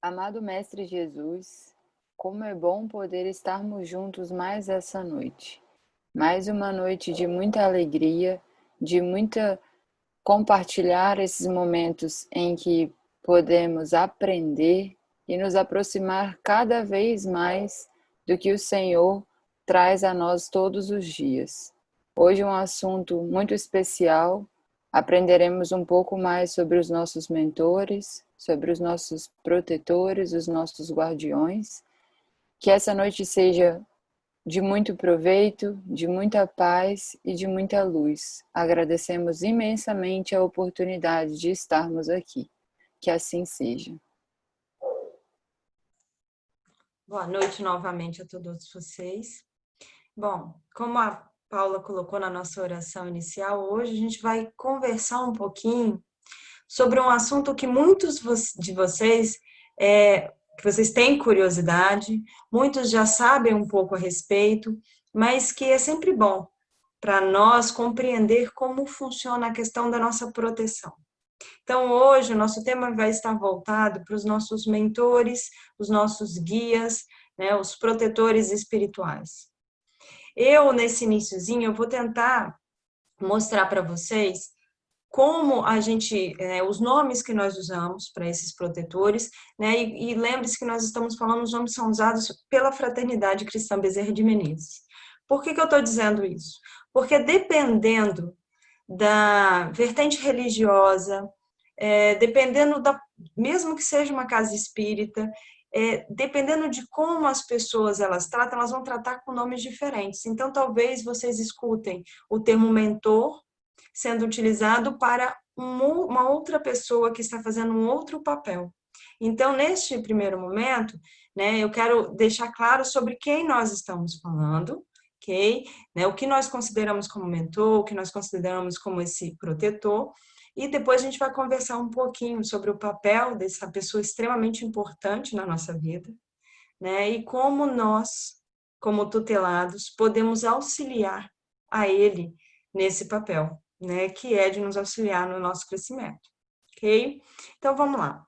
Amado Mestre Jesus, como é bom poder estarmos juntos mais essa noite. Mais uma noite de muita alegria, de muita compartilhar esses momentos em que podemos aprender e nos aproximar cada vez mais do que o Senhor traz a nós todos os dias. Hoje um assunto muito especial. Aprenderemos um pouco mais sobre os nossos mentores, sobre os nossos protetores, os nossos guardiões. Que essa noite seja de muito proveito, de muita paz e de muita luz. Agradecemos imensamente a oportunidade de estarmos aqui. Que assim seja. Boa noite novamente a todos vocês. Bom, como a Paula colocou na nossa oração inicial, hoje a gente vai conversar um pouquinho sobre um assunto que muitos de vocês, que vocês têm curiosidade, muitos já sabem um pouco a respeito, mas que é sempre bom para nós compreender como funciona a questão da nossa proteção. Então, hoje, o nosso tema vai estar voltado para os nossos mentores, os nossos guias, né, os protetores espirituais. Nesse iniciozinho, eu vou tentar mostrar para vocês como a gente, os nomes que nós usamos para esses protetores, né, e lembre-se que nós estamos falando, os nomes são usados pela Fraternidade Cristã Bezerra de Menezes. Por que eu estou dizendo isso? Porque dependendo da vertente religiosa, dependendo mesmo que seja uma casa espírita, dependendo de como as pessoas elas tratam, elas vão tratar com nomes diferentes. Então, talvez vocês escutem o termo mentor sendo utilizado para uma outra pessoa que está fazendo um outro papel. Então, neste primeiro momento, né, eu quero deixar claro sobre quem nós estamos falando, ok? Né, o que nós consideramos como mentor, o que nós consideramos como esse protetor, e depois a gente vai conversar um pouquinho sobre o papel dessa pessoa extremamente importante na nossa vida, né? E como nós, como tutelados, podemos auxiliar a ele nesse papel, né? Que é de nos auxiliar no nosso crescimento, ok? Então, vamos lá.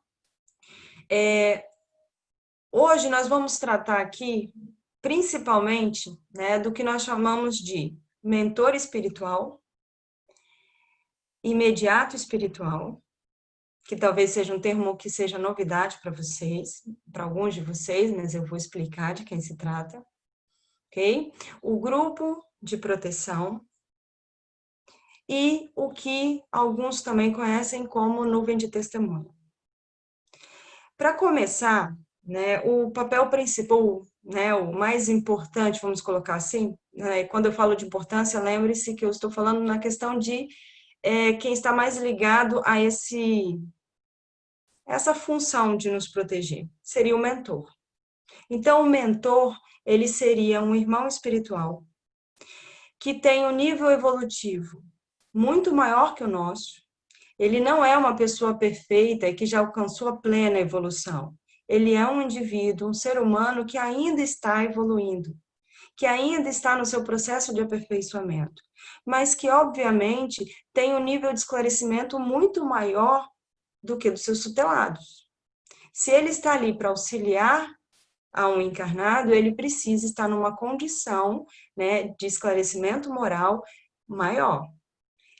Hoje nós vamos tratar aqui, principalmente, né, do que nós chamamos de mentor espiritual, imediato espiritual, que talvez seja um termo que seja novidade para vocês, para alguns de vocês, mas eu vou explicar de quem se trata, ok? O grupo de proteção e o que alguns também conhecem como nuvem de testemunho. Para começar, né, o papel principal, né, o mais importante, vamos colocar assim, né, quando eu falo de importância, lembre-se que eu estou falando na questão de quem está mais ligado a essa função de nos proteger, seria o mentor. Então, o mentor, ele seria um irmão espiritual que tem um nível evolutivo muito maior que o nosso. Ele não é uma pessoa perfeita e que já alcançou a plena evolução. Ele é um indivíduo, um ser humano que ainda está evoluindo, que ainda está no seu processo de aperfeiçoamento, mas que, obviamente, tem um nível de esclarecimento muito maior do que dos seus tutelados. Se ele está ali para auxiliar a um encarnado, ele precisa estar numa condição, né, de esclarecimento moral maior.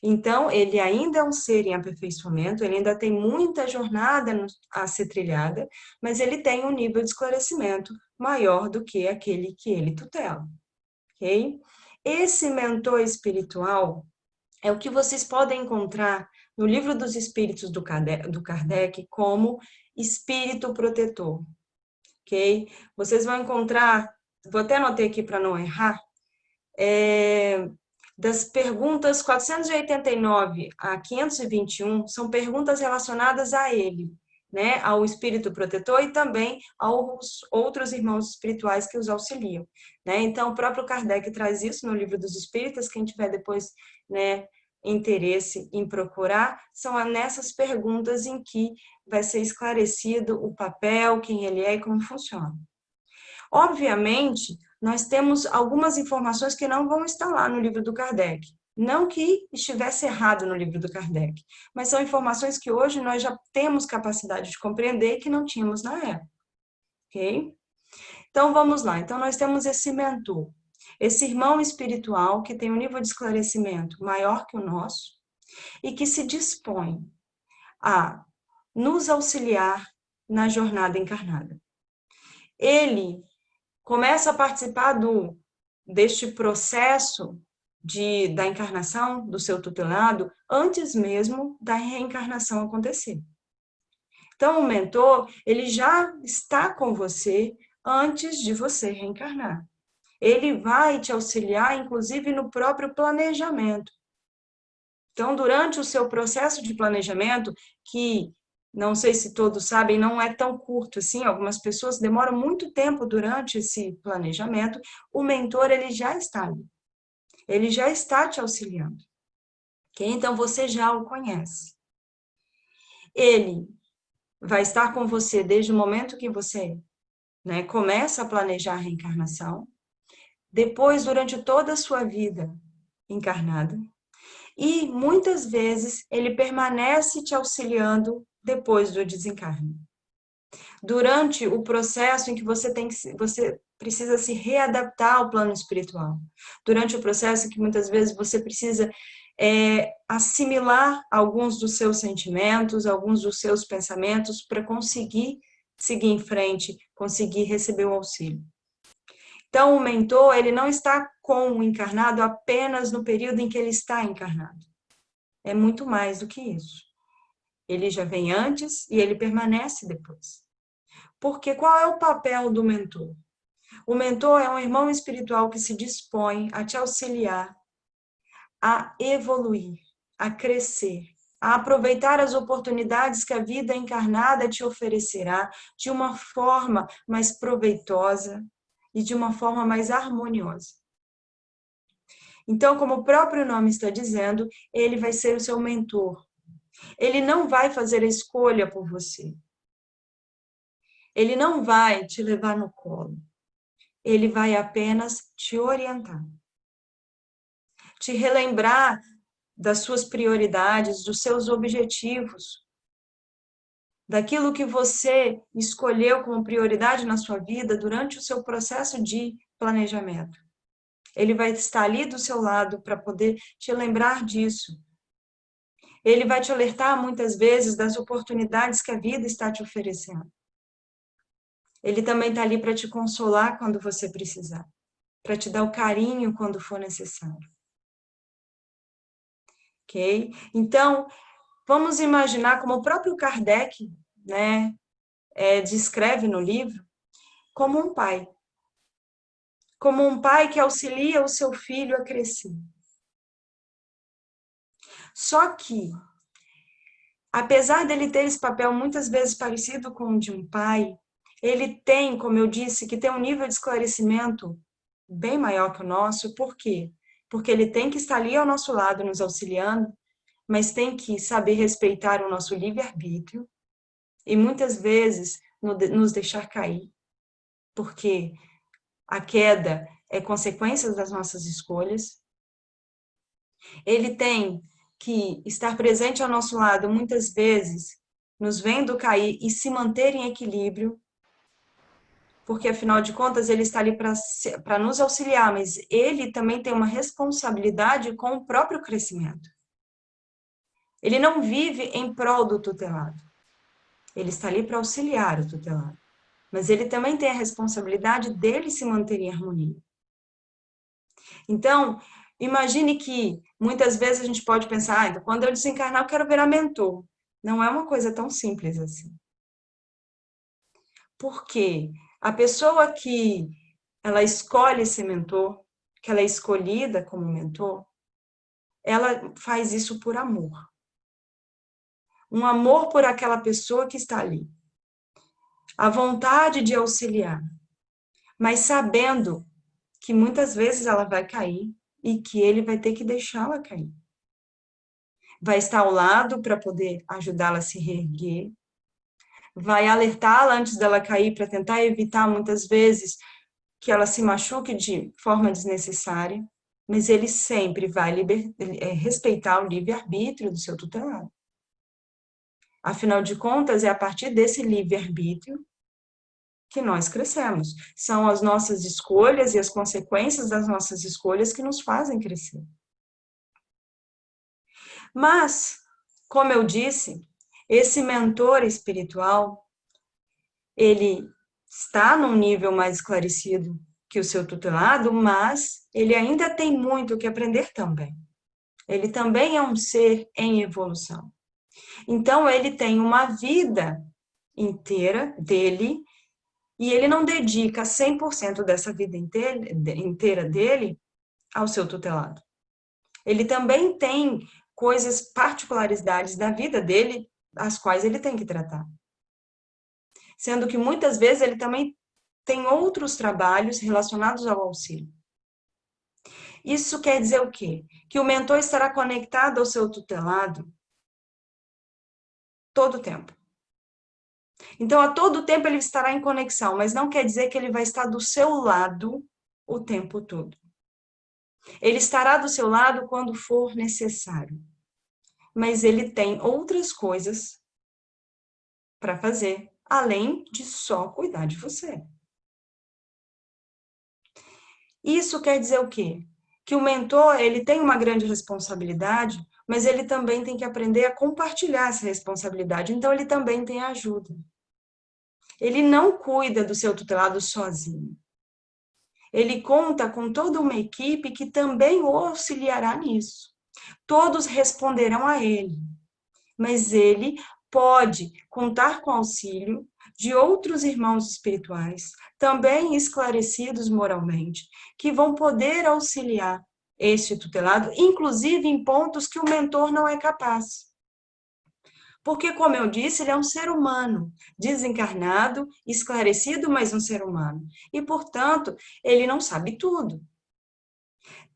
Então, ele ainda é um ser em aperfeiçoamento, ele ainda tem muita jornada a ser trilhada, mas ele tem um nível de esclarecimento maior do que aquele que ele tutela, ok? Esse mentor espiritual é o que vocês podem encontrar no Livro dos Espíritos do Kardec como espírito protetor, ok? Vocês vão encontrar, vou até anotar aqui para não errar, das perguntas 489 a 521, são perguntas relacionadas a ele, né, ao espírito protetor e também aos outros irmãos espirituais que os auxiliam, né? Então, o próprio Kardec traz isso no Livro dos Espíritas, quem tiver depois, né, interesse em procurar, são nessas perguntas em que vai ser esclarecido o papel, quem ele é e como funciona. Obviamente, nós temos algumas informações que não vão estar lá no livro do Kardec, Não que estivesse errado no livro do Kardec, mas são informações que hoje nós já temos capacidade de compreender e que não tínhamos na época, ok? Então, vamos lá. Então, nós temos esse mentor, esse irmão espiritual que tem um nível de esclarecimento maior que o nosso e que se dispõe a nos auxiliar na jornada encarnada. Ele começa a participar deste processo da encarnação do seu tutelado antes mesmo da reencarnação acontecer. Então, o mentor, ele já está com você antes de você reencarnar. Ele vai te auxiliar, inclusive, no próprio planejamento. Então, durante o seu processo de planejamento, que não sei se todos sabem, não é tão curto assim, algumas pessoas demoram muito tempo durante esse planejamento, o mentor, ele já está ali. Ele já está te auxiliando. Okay? Então, você já o conhece. Ele vai estar com você desde o momento que você, né, começa a planejar a reencarnação, depois, durante toda a sua vida encarnada, e muitas vezes ele permanece te auxiliando depois do desencarne. Durante o processo em que você precisa se readaptar ao plano espiritual. Durante o processo em que muitas vezes você precisa assimilar alguns dos seus sentimentos, alguns dos seus pensamentos para conseguir seguir em frente, conseguir receber o auxílio. Então, o mentor, ele não está com o encarnado apenas no período em que ele está encarnado. É muito mais do que isso. Ele já vem antes e ele permanece depois. Porque qual é o papel do mentor? O mentor é um irmão espiritual que se dispõe a te auxiliar a evoluir, a crescer, a aproveitar as oportunidades que a vida encarnada te oferecerá de uma forma mais proveitosa e de uma forma mais harmoniosa. Então, como o próprio nome está dizendo, ele vai ser o seu mentor. Ele não vai fazer a escolha por você. Ele não vai te levar no colo. Ele vai apenas te orientar. Te relembrar das suas prioridades, dos seus objetivos, daquilo que você escolheu como prioridade na sua vida durante o seu processo de planejamento. Ele vai estar ali do seu lado para poder te lembrar disso. Ele vai te alertar muitas vezes das oportunidades que a vida está te oferecendo. Ele também está ali para te consolar quando você precisar, para te dar o carinho quando for necessário. Ok? Então, vamos imaginar como o próprio Kardec, né, descreve no livro, como um pai. Como um pai que auxilia o seu filho a crescer. Só que, apesar dele ter esse papel muitas vezes parecido com o de um pai, ele tem, como eu disse, que ter um nível de esclarecimento bem maior que o nosso. Por quê? Porque ele tem que estar ali ao nosso lado, nos auxiliando, mas tem que saber respeitar o nosso livre-arbítrio e muitas vezes nos deixar cair, porque a queda é consequência das nossas escolhas. Ele tem que estar presente ao nosso lado, muitas vezes, nos vendo cair e se manter em equilíbrio, porque, afinal de contas, ele está ali para nos auxiliar, mas ele também tem uma responsabilidade com o próprio crescimento. Ele não vive em prol do tutelado. Ele está ali para auxiliar o tutelado. Mas ele também tem a responsabilidade dele se manter em harmonia. Então, imagine que muitas vezes a gente pode pensar, então, quando eu desencarnar, eu quero virar mentor. Não é uma coisa tão simples assim. Porque a pessoa que ela escolhe ser mentor, que ela é escolhida como mentor, ela faz isso por amor. Um amor por aquela pessoa que está ali. A vontade de auxiliar. Mas sabendo que muitas vezes ela vai cair e que ele vai ter que deixá-la cair. Vai estar ao lado para poder ajudá-la a se reerguer, vai alertá-la antes dela cair para tentar evitar muitas vezes que ela se machuque de forma desnecessária, mas ele sempre vai respeitar o livre-arbítrio do seu tutelado. Afinal de contas, é a partir desse livre-arbítrio que nós crescemos. São as nossas escolhas e as consequências das nossas escolhas que nos fazem crescer. Mas, como eu disse, esse mentor espiritual, ele está num nível mais esclarecido que o seu tutelado, mas ele ainda tem muito que aprender também. Ele também é um ser em evolução. Então, ele tem uma vida inteira dele e ele não dedica 100% dessa vida inteira dele ao seu tutelado. Ele também tem coisas, particularidades da vida dele, as quais ele tem que tratar. Sendo que muitas vezes ele também tem outros trabalhos relacionados ao auxílio. Isso quer dizer o quê? Que o mentor estará conectado ao seu tutelado todo o tempo. Então, a todo tempo ele estará em conexão, mas não quer dizer que ele vai estar do seu lado o tempo todo. Ele estará do seu lado quando for necessário. Mas ele tem outras coisas para fazer, além de só cuidar de você. Isso quer dizer o quê? Que o mentor, ele tem uma grande responsabilidade, mas ele também tem que aprender a compartilhar essa responsabilidade. Então, ele também tem ajuda. Ele não cuida do seu tutelado sozinho. Ele conta com toda uma equipe que também o auxiliará nisso. Todos responderão a ele, mas ele pode contar com o auxílio de outros irmãos espirituais, também esclarecidos moralmente, que vão poder auxiliar este tutelado, inclusive em pontos que o mentor não é capaz. Porque, como eu disse, ele é um ser humano, desencarnado, esclarecido, mas um ser humano. E, portanto, ele não sabe tudo.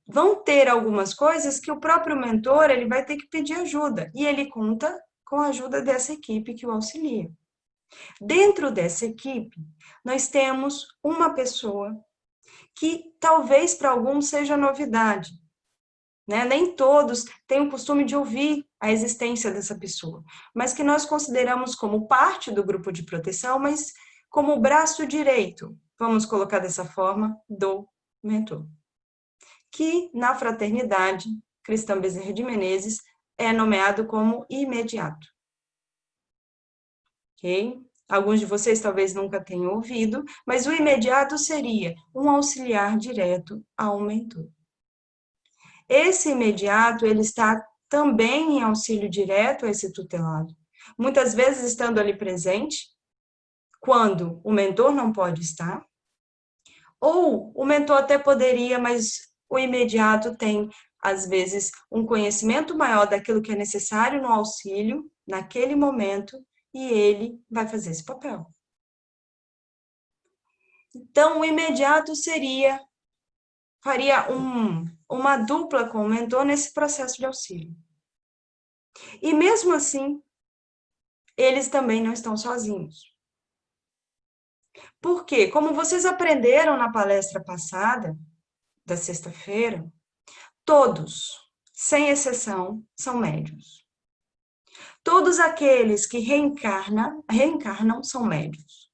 Vão ter algumas coisas que o próprio mentor ele vai ter que pedir ajuda. E ele conta com a ajuda dessa equipe que o auxilia. Dentro dessa equipe, nós temos uma pessoa que talvez para alguns seja novidade. Né? Nem todos têm o costume de ouvir a existência dessa pessoa, mas que nós consideramos como parte do grupo de proteção, mas como o braço direito, vamos colocar dessa forma, do mentor. Que na fraternidade cristã Bezerra de Menezes é nomeado como imediato. Ok? Alguns de vocês talvez nunca tenham ouvido, mas o imediato seria um auxiliar direto ao mentor. Esse imediato, ele está também em auxílio direto a esse tutelado. Muitas vezes estando ali presente, quando o mentor não pode estar, ou o mentor até poderia, mas o imediato tem, às vezes, um conhecimento maior daquilo que é necessário no auxílio, naquele momento, e ele vai fazer esse papel. Então, o imediato faria uma dupla com o mentor nesse processo de auxílio. E mesmo assim, eles também não estão sozinhos. Por quê? Como vocês aprenderam na palestra passada, da sexta-feira, todos, sem exceção, são médiuns. Todos aqueles que reencarnam são médiuns.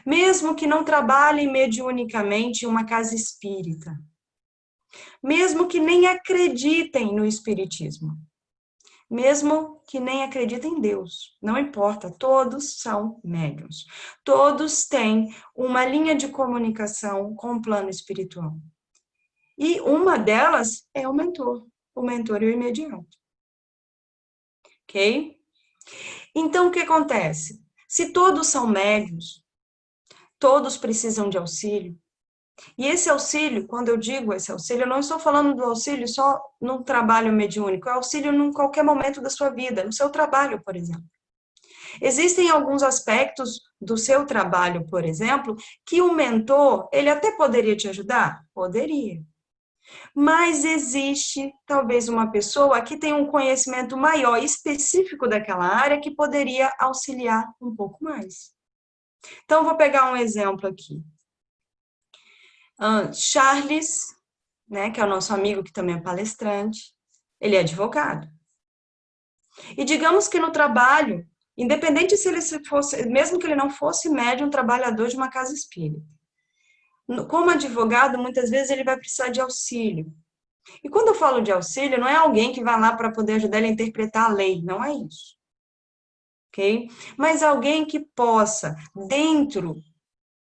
Mesmo que não trabalhem mediunicamente em uma casa espírita. Mesmo que nem acreditem no espiritismo. Mesmo que nem acreditem em Deus. Não importa, todos são médiuns. Todos têm uma linha de comunicação com o plano espiritual. E uma delas é o mentor e o imediato. Ok? Então, o que acontece? Se todos são médiuns, todos precisam de auxílio. E esse auxílio, quando eu digo esse auxílio, eu não estou falando do auxílio só no trabalho mediúnico, é auxílio em qualquer momento da sua vida, no seu trabalho, por exemplo. Existem alguns aspectos do seu trabalho, por exemplo, que o mentor, ele até poderia te ajudar? Poderia. Mas existe talvez uma pessoa que tem um conhecimento maior, específico daquela área, que poderia auxiliar um pouco mais. Então, vou pegar um exemplo aqui. Charles né, que é o nosso amigo que também é palestrante, ele é advogado. E digamos que no trabalho, independente se ele fosse, mesmo que ele não fosse médium, trabalhador de uma casa espírita, como advogado, muitas vezes ele vai precisar de auxílio. E quando eu falo de auxílio, não é alguém que vai lá para poder ajudar ele a interpretar a lei, não é isso. Ok? Mas alguém que possa, dentro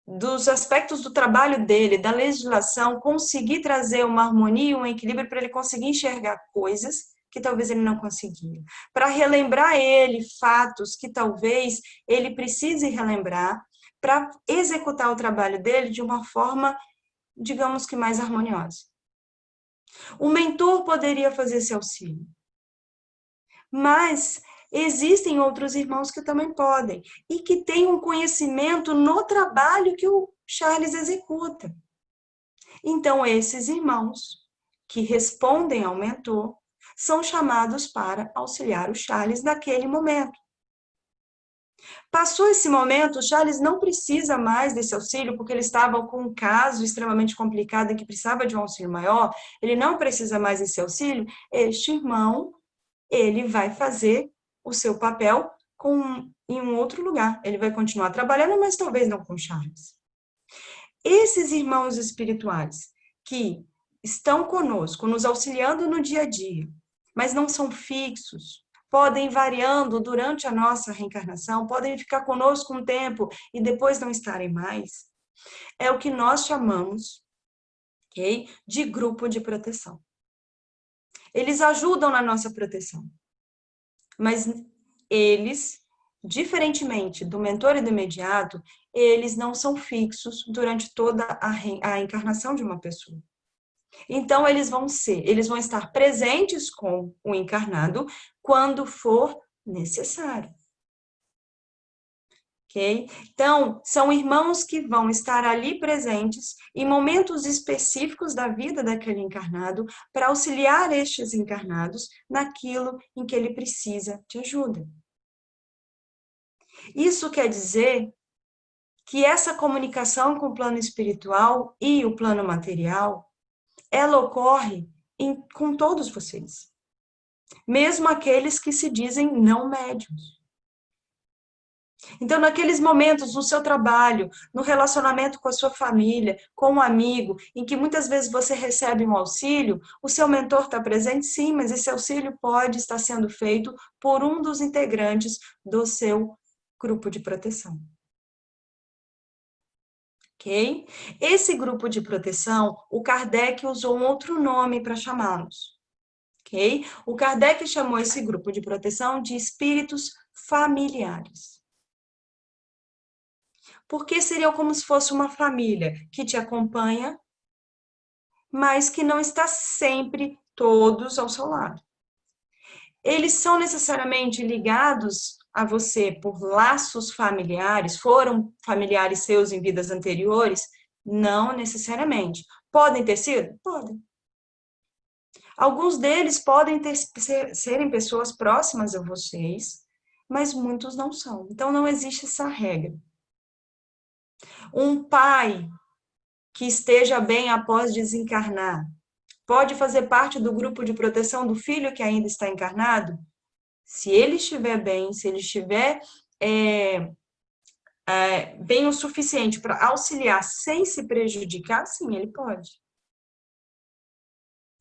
dos aspectos do trabalho dele, da legislação, conseguir trazer uma harmonia, um equilíbrio para ele conseguir enxergar coisas que talvez ele não conseguia. Para relembrar ele fatos que talvez ele precise relembrar para executar o trabalho dele de uma forma, digamos que mais harmoniosa. O mentor poderia fazer esse auxílio, mas existem outros irmãos que também podem e que têm um conhecimento no trabalho que o Charles executa. Então, esses irmãos que respondem ao mentor são chamados para auxiliar o Charles naquele momento. Passou esse momento, o Charles não precisa mais desse auxílio, porque ele estava com um caso extremamente complicado em que precisava de um auxílio maior, ele não precisa mais desse auxílio, este irmão, ele vai fazer o seu papel em um outro lugar. Ele vai continuar trabalhando, mas talvez não com Charles. Esses irmãos espirituais que estão conosco, nos auxiliando no dia a dia, mas não são fixos, podem ir variando durante a nossa reencarnação, podem ficar conosco um tempo e depois não estarem mais. É o que nós chamamos, okay, de grupo de proteção. Eles ajudam na nossa proteção, mas eles, diferentemente do mentor e do imediato, eles não são fixos durante toda a encarnação de uma pessoa. Então, eles vão estar presentes com o encarnado quando for necessário. Ok? Então, são irmãos que vão estar ali presentes em momentos específicos da vida daquele encarnado para auxiliar estes encarnados naquilo em que ele precisa de ajuda. Isso quer dizer que essa comunicação com o plano espiritual e o plano material, ela ocorre com todos vocês, mesmo aqueles que se dizem não médiuns. Então, naqueles momentos, no seu trabalho, no relacionamento com a sua família, com um amigo, em que muitas vezes você recebe um auxílio, o seu mentor está presente, sim, mas esse auxílio pode estar sendo feito por um dos integrantes do seu grupo de proteção. Ok? Esse grupo de proteção, o Kardec usou um outro nome para chamá-los. Ok? O Kardec chamou esse grupo de proteção de espíritos familiares. Porque seriam como se fosse uma família que te acompanha, mas que não está sempre todos ao seu lado. Eles são necessariamente ligados a você por laços familiares, foram familiares seus em vidas anteriores? Não necessariamente. Podem ter sido? Podem. Alguns deles podem serem pessoas próximas a vocês, mas muitos não são. Então, não existe essa regra. Um pai que esteja bem após desencarnar pode fazer parte do grupo de proteção do filho que ainda está encarnado? Se ele estiver bem, se ele estiver bem o suficiente para auxiliar sem se prejudicar, sim, ele pode.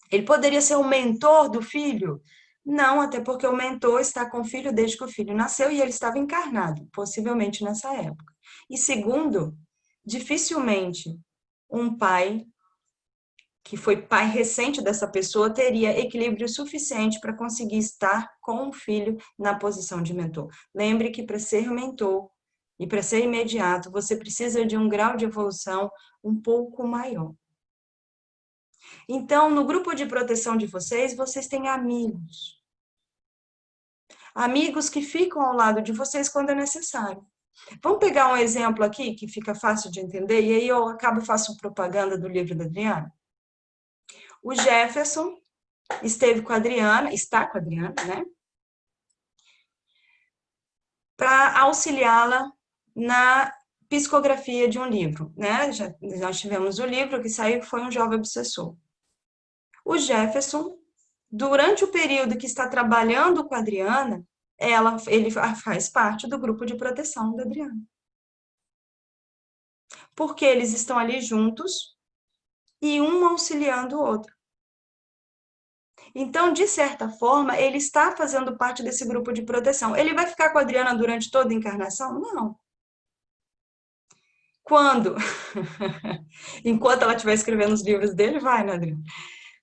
Ele poderia ser o mentor do filho? Não, até porque o mentor está com o filho desde que o filho nasceu e ele estava encarnado, possivelmente nessa época. E segundo, dificilmente um pai que foi pai recente dessa pessoa teria equilíbrio suficiente para conseguir estar com o filho na posição de mentor. Lembre que para ser mentor e para ser imediato, você precisa de um grau de evolução um pouco maior. Então, no grupo de proteção de vocês, vocês têm amigos. Amigos que ficam ao lado de vocês quando é necessário. Vamos pegar um exemplo aqui que fica fácil de entender, e aí eu faço propaganda do livro da Adriana. O Jefferson esteve com a Adriana, está com a Adriana, né? Para auxiliá-la na psicografia de um livro, né? Nós tivemos o livro que saiu, que foi Um Jovem Obsessor. O Jefferson, durante o período que está trabalhando com a Adriana, ele faz parte do grupo de proteção da Adriana. Porque eles estão ali juntos e um auxiliando o outro. Então, de certa forma, ele está fazendo parte desse grupo de proteção. Ele vai ficar com a Adriana durante toda a encarnação? Não. Quando? Enquanto ela estiver escrevendo os livros dele, vai, né, Adriana?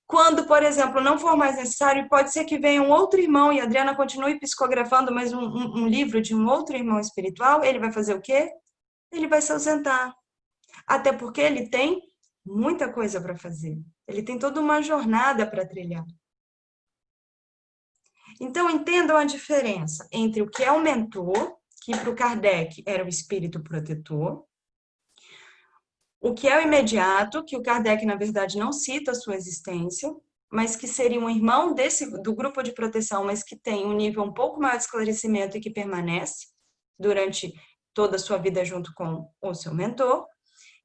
Quando, por exemplo, não for mais necessário, pode ser que venha um outro irmão e a Adriana continue psicografando mais um livro de um outro irmão espiritual, ele vai fazer o quê? Ele vai se ausentar. Até porque ele tem muita coisa para fazer. Ele tem toda uma jornada para trilhar. Então, entendam a diferença entre o que é o mentor, que para o Kardec era o espírito protetor, o que é o imediato, que o Kardec, na verdade, não cita a sua existência, mas que seria um irmão do grupo de proteção, mas que tem um nível um pouco maior de esclarecimento e que permanece durante toda a sua vida junto com o seu mentor.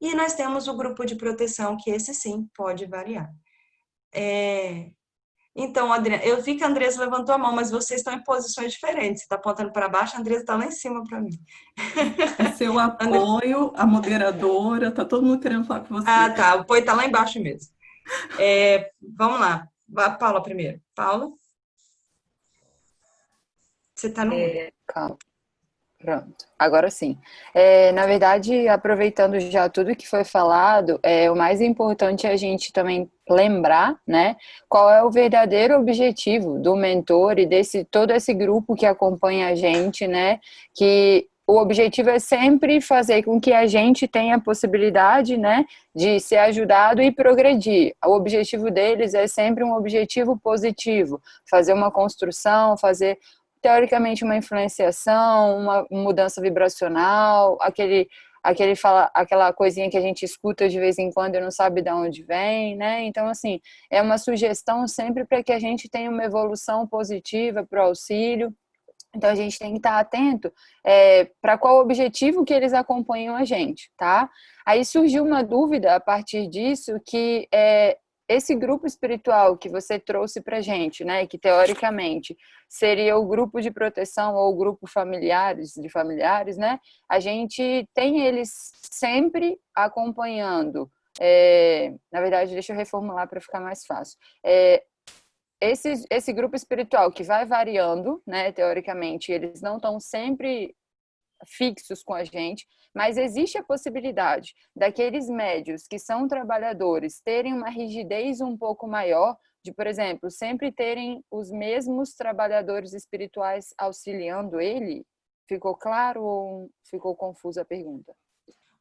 E nós temos o grupo de proteção, que esse sim pode variar. Então, Adriana, eu vi que a Andresa levantou a mão, mas vocês estão em posições diferentes. Você está apontando para baixo, a Andresa está lá em cima para mim. É seu apoio, a moderadora, tá todo mundo querendo falar com você. Ah, tá. O apoio está lá embaixo mesmo. Vamos lá. A Paula primeiro. Paula? Você está no... Calma. Pronto, agora sim. Na verdade, aproveitando já tudo que foi falado, o mais importante é a gente também lembrar, né, qual é o verdadeiro objetivo do mentor e desse todo esse grupo que acompanha a gente, né, que o objetivo é sempre fazer com que a gente tenha a possibilidade, né, de ser ajudado e progredir. O objetivo deles é sempre um objetivo positivo, fazer uma construção, fazer teoricamente uma influenciação, uma mudança vibracional, aquela coisinha que a gente escuta de vez em quando e não sabe de onde vem, né? Então, assim, é uma sugestão sempre para que a gente tenha uma evolução positiva para o auxílio. Então, a gente tem que estar atento para qual objetivo que eles acompanham a gente, tá? Aí surgiu uma dúvida a partir disso, que esse grupo espiritual que você trouxe para gente, né, que teoricamente seria o grupo de proteção ou o grupo de familiares, né, a gente tem eles sempre acompanhando. Na verdade, deixa eu reformular para ficar mais fácil. Esse grupo espiritual que vai variando, né, teoricamente, eles não estão sempre fixos com a gente, mas existe a possibilidade daqueles médios que são trabalhadores terem uma rigidez um pouco maior, de, por exemplo, sempre terem os mesmos trabalhadores espirituais auxiliando ele? Ficou claro ou ficou confusa a pergunta?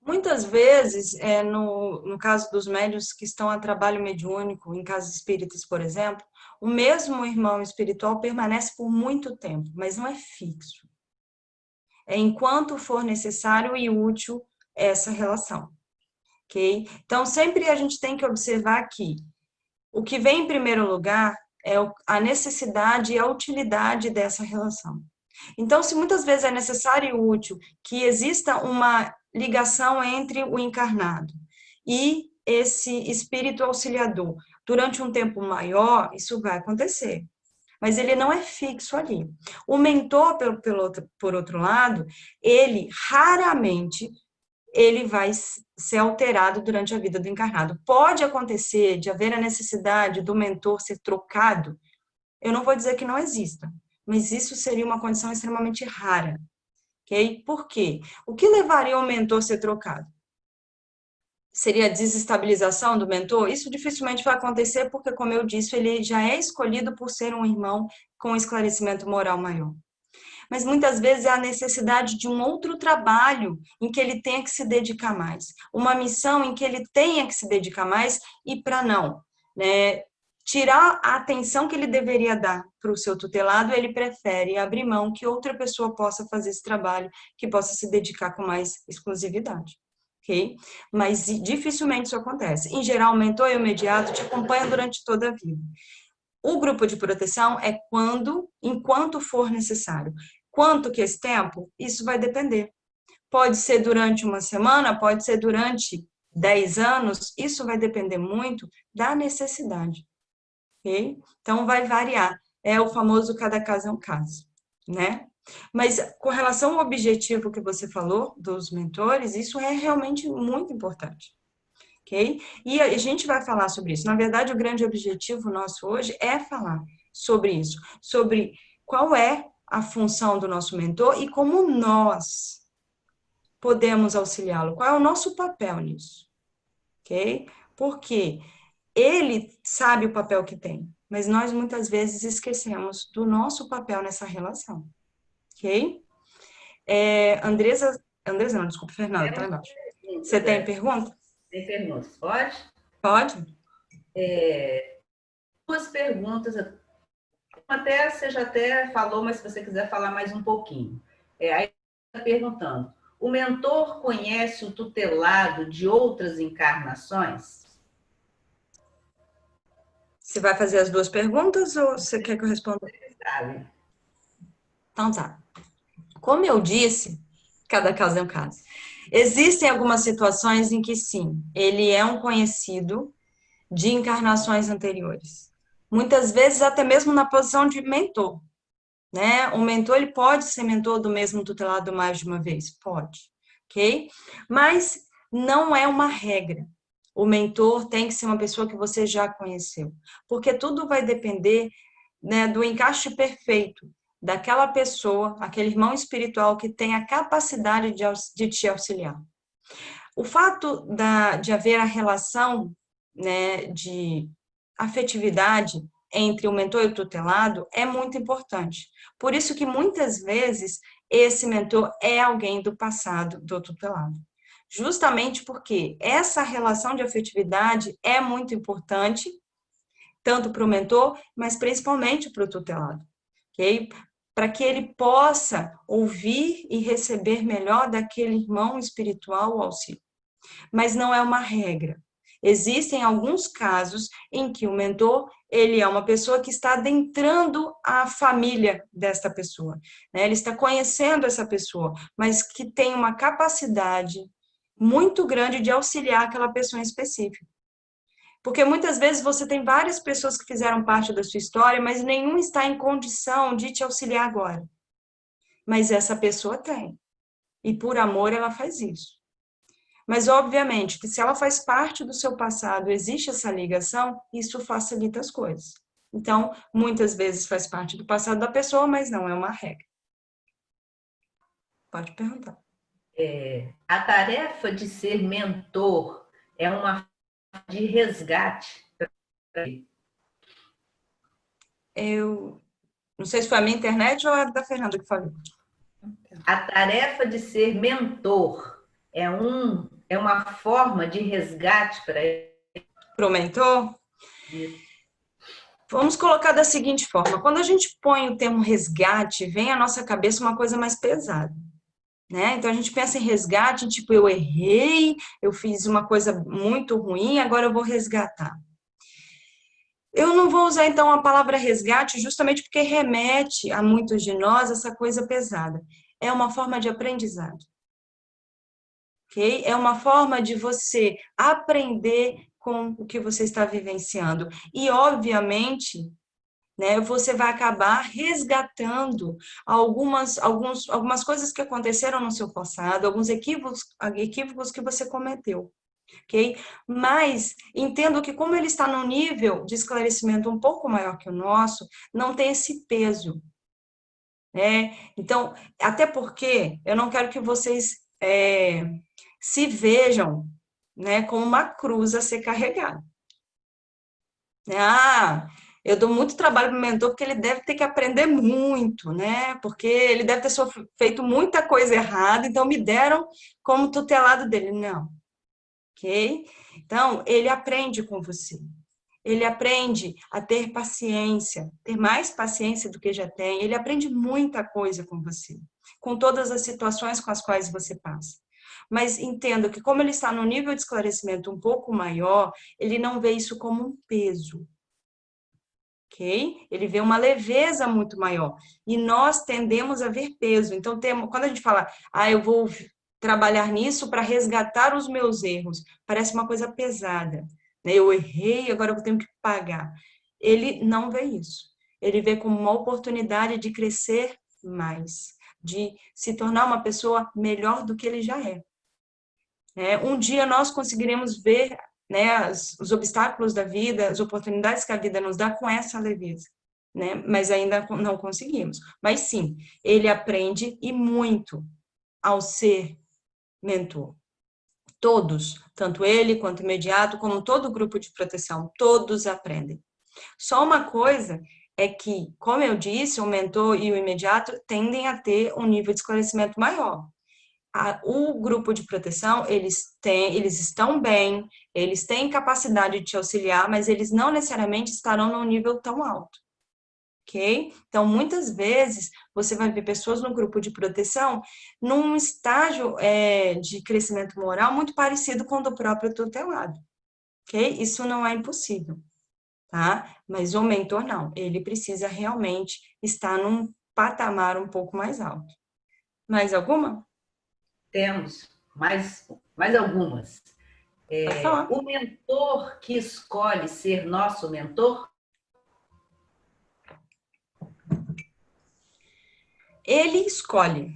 Muitas vezes, no caso dos médiuns que estão a trabalho mediúnico, em casas espíritas, por exemplo, o mesmo irmão espiritual permanece por muito tempo, mas não é fixo. Enquanto for necessário e útil essa relação, ok? Então, sempre a gente tem que observar que o que vem em primeiro lugar é a necessidade e a utilidade dessa relação. Então, se muitas vezes é necessário e útil que exista uma ligação entre o encarnado e esse espírito auxiliador durante um tempo maior, isso vai acontecer. Mas ele não é fixo ali. O mentor, por outro lado, ele raramente ele vai ser alterado durante a vida do encarnado. Pode acontecer de haver a necessidade do mentor ser trocado, eu não vou dizer que não exista, mas isso seria uma condição extremamente rara, ok? Por quê? O que levaria o mentor a ser trocado? Seria a desestabilização do mentor? Isso dificilmente vai acontecer porque, como eu disse, ele já é escolhido por ser um irmão com esclarecimento moral maior. Mas muitas vezes é a necessidade de um outro trabalho em que ele tenha que se dedicar mais, uma missão em que ele tenha que se dedicar mais e para não, né? Tirar a atenção que ele deveria dar para o seu tutelado, ele prefere abrir mão que outra pessoa possa fazer esse trabalho, que possa se dedicar com mais exclusividade. Ok? Mas dificilmente isso acontece. Em geral, o mentor e o imediato te acompanham durante toda a vida. O grupo de proteção é enquanto for necessário. Quanto que esse tempo? Isso vai depender. Pode ser durante uma semana, pode ser durante 10 anos, isso vai depender muito da necessidade. ok? Então, vai variar. É o famoso cada caso é um caso, né? Mas com relação ao objetivo que você falou dos mentores, isso é realmente muito importante, ok? E a gente vai falar sobre isso. Na verdade, o grande objetivo nosso hoje é falar sobre isso, sobre qual é a função do nosso mentor e como nós podemos auxiliá-lo, qual é o nosso papel nisso, ok? Porque ele sabe o papel que tem, mas nós muitas vezes esquecemos do nosso papel nessa relação, ok? Andresa não, desculpa, Fernanda, tá Temos embaixo. Você perguntas, tem pergunta? tem perguntas, pode? Pode? Duas perguntas, até você já até falou, mas se você quiser falar mais um pouquinho. Aí está perguntando, o mentor conhece o tutelado de outras encarnações? Você vai fazer as duas perguntas ou você quer que eu responda? Sabe? Então tá. Como eu disse, cada caso é um caso. Existem algumas situações em que sim, ele é um conhecido de encarnações anteriores. Muitas vezes até mesmo na posição de mentor, né? O mentor ele pode ser mentor do mesmo tutelado mais de uma vez, pode, ok? Mas não é uma regra. O mentor tem que ser uma pessoa que você já conheceu, porque tudo vai depender, né, do encaixe perfeito daquela pessoa, aquele irmão espiritual que tem a capacidade de te auxiliar. O fato de haver a relação, né, de afetividade entre o mentor e o tutelado é muito importante. Por isso que muitas vezes esse mentor é alguém do passado do tutelado. Justamente porque essa relação de afetividade é muito importante, tanto para o mentor, mas principalmente para o tutelado, ok? Para que ele possa ouvir e receber melhor daquele irmão espiritual o auxílio. Mas não é uma regra. Existem alguns casos em que o mentor, ele é uma pessoa que está adentrando a família desta pessoa, né? Ele está conhecendo essa pessoa, mas que tem uma capacidade muito grande de auxiliar aquela pessoa em específico. Porque muitas vezes você tem várias pessoas que fizeram parte da sua história, mas nenhum está em condição de te auxiliar agora. Mas essa pessoa tem. E por amor ela faz isso. Mas, obviamente, que se ela faz parte do seu passado, existe essa ligação, isso facilita as coisas. Então, muitas vezes faz parte do passado da pessoa, mas não é uma regra. Pode perguntar. A tarefa de ser mentor é uma forma de resgate. Eu não sei se foi a minha internet ou a da Fernanda que falou. A tarefa de ser mentor é uma forma de resgate para ele. Para o mentor? Vamos colocar da seguinte forma: quando a gente põe o termo resgate, vem à nossa cabeça uma coisa mais pesada, né? Então a gente pensa em resgate, tipo, eu errei, eu fiz uma coisa muito ruim, agora eu vou resgatar. Eu não vou usar então a palavra resgate justamente porque remete a muitos de nós essa coisa pesada. É uma forma de aprendizado. Ok? É uma forma de você aprender com o que você está vivenciando. E, obviamente, né, você vai acabar resgatando algumas coisas que aconteceram no seu passado, alguns equívocos que você cometeu. Ok? Mas entendo que como ele está num nível de esclarecimento um pouco maior que o nosso, não tem esse peso, né? Então, até porque eu não quero que vocês se vejam, né, como uma cruz a ser carregada. Ah, eu dou muito trabalho para o mentor porque ele deve ter que aprender muito, né? Porque ele deve ter feito muita coisa errada, então me deram como tutelado dele. Não, ok? Então, ele aprende com você. Ele aprende a ter paciência, ter mais paciência do que já tem. Ele aprende muita coisa com você, com todas as situações com as quais você passa. Mas entenda que, como ele está no nível de esclarecimento um pouco maior, ele não vê isso como um peso. Ok? Ele vê uma leveza muito maior. E nós tendemos a ver peso. Então, quando a gente fala, eu vou trabalhar nisso para resgatar os meus erros, parece uma coisa pesada. Eu errei, agora eu tenho que pagar. ele não vê isso. Ele vê como uma oportunidade de crescer mais, de se tornar uma pessoa melhor do que ele já é. Um dia nós conseguiremos ver, né, os obstáculos da vida, as oportunidades que a vida nos dá com essa leveza, né? Mas ainda não conseguimos. Mas sim, ele aprende e muito ao ser mentor. Todos, tanto ele quanto o imediato, como todo o grupo de proteção, todos aprendem. Só uma coisa é que, como eu disse, o mentor e o imediato tendem a ter um nível de esclarecimento maior. O grupo de proteção, eles estão bem, eles têm capacidade de te auxiliar, mas eles não necessariamente estarão num nível tão alto. Ok? Então, muitas vezes, você vai ver pessoas no grupo de proteção num estágio de crescimento moral muito parecido com o do próprio tutelado. Ok? Isso não é impossível, tá? Mas o mentor não, ele precisa realmente estar num patamar um pouco mais alto. Mais alguma? Temos mais algumas. Pode falar. O mentor que escolhe ser nosso mentor? Ele escolhe,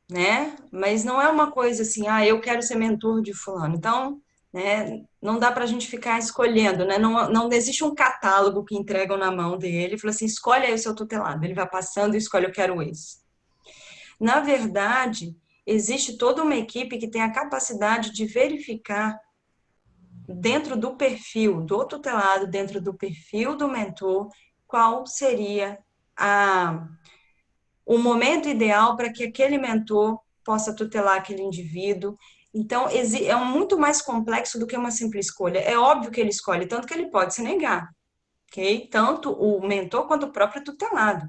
né? Mas não é uma coisa assim, eu quero ser mentor de fulano. Então, né, não dá para a gente ficar escolhendo, né? Não existe um catálogo que entregam na mão dele e fala assim, escolhe aí o seu tutelado. Ele vai passando e escolhe, eu quero esse. Na verdade, existe toda uma equipe que tem a capacidade de verificar dentro do perfil do tutelado, dentro do perfil do mentor, qual seria o momento ideal para que aquele mentor possa tutelar aquele indivíduo. Então, é muito mais complexo do que uma simples escolha. É óbvio que ele escolhe, tanto que ele pode se negar, ok? Tanto o mentor quanto o próprio tutelado.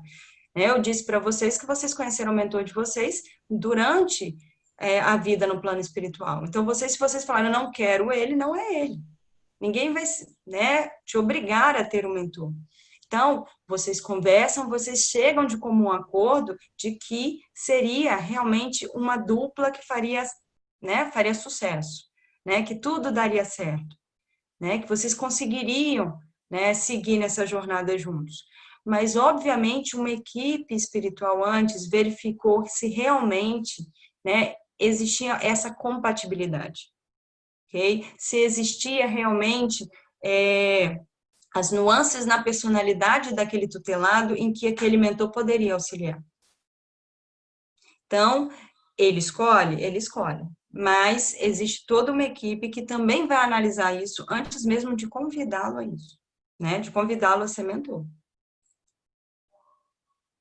Eu disse para vocês que vocês conheceram o mentor de vocês durante a vida no plano espiritual. Então, se vocês falarem, eu não quero ele, não é ele. Ninguém vai, né, te obrigar a ter um mentor. Então, vocês conversam, vocês chegam de comum acordo de que seria realmente uma dupla que faria sucesso, né, que tudo daria certo, né, que vocês conseguiriam, né, seguir nessa jornada juntos. Mas, obviamente, uma equipe espiritual antes verificou se realmente, né, existia essa compatibilidade, ok? Se existia realmente as nuances na personalidade daquele tutelado em que aquele mentor poderia auxiliar. Então, ele escolhe, mas existe toda uma equipe que também vai analisar isso antes mesmo de convidá-lo a isso, né? De convidá-lo a ser mentor.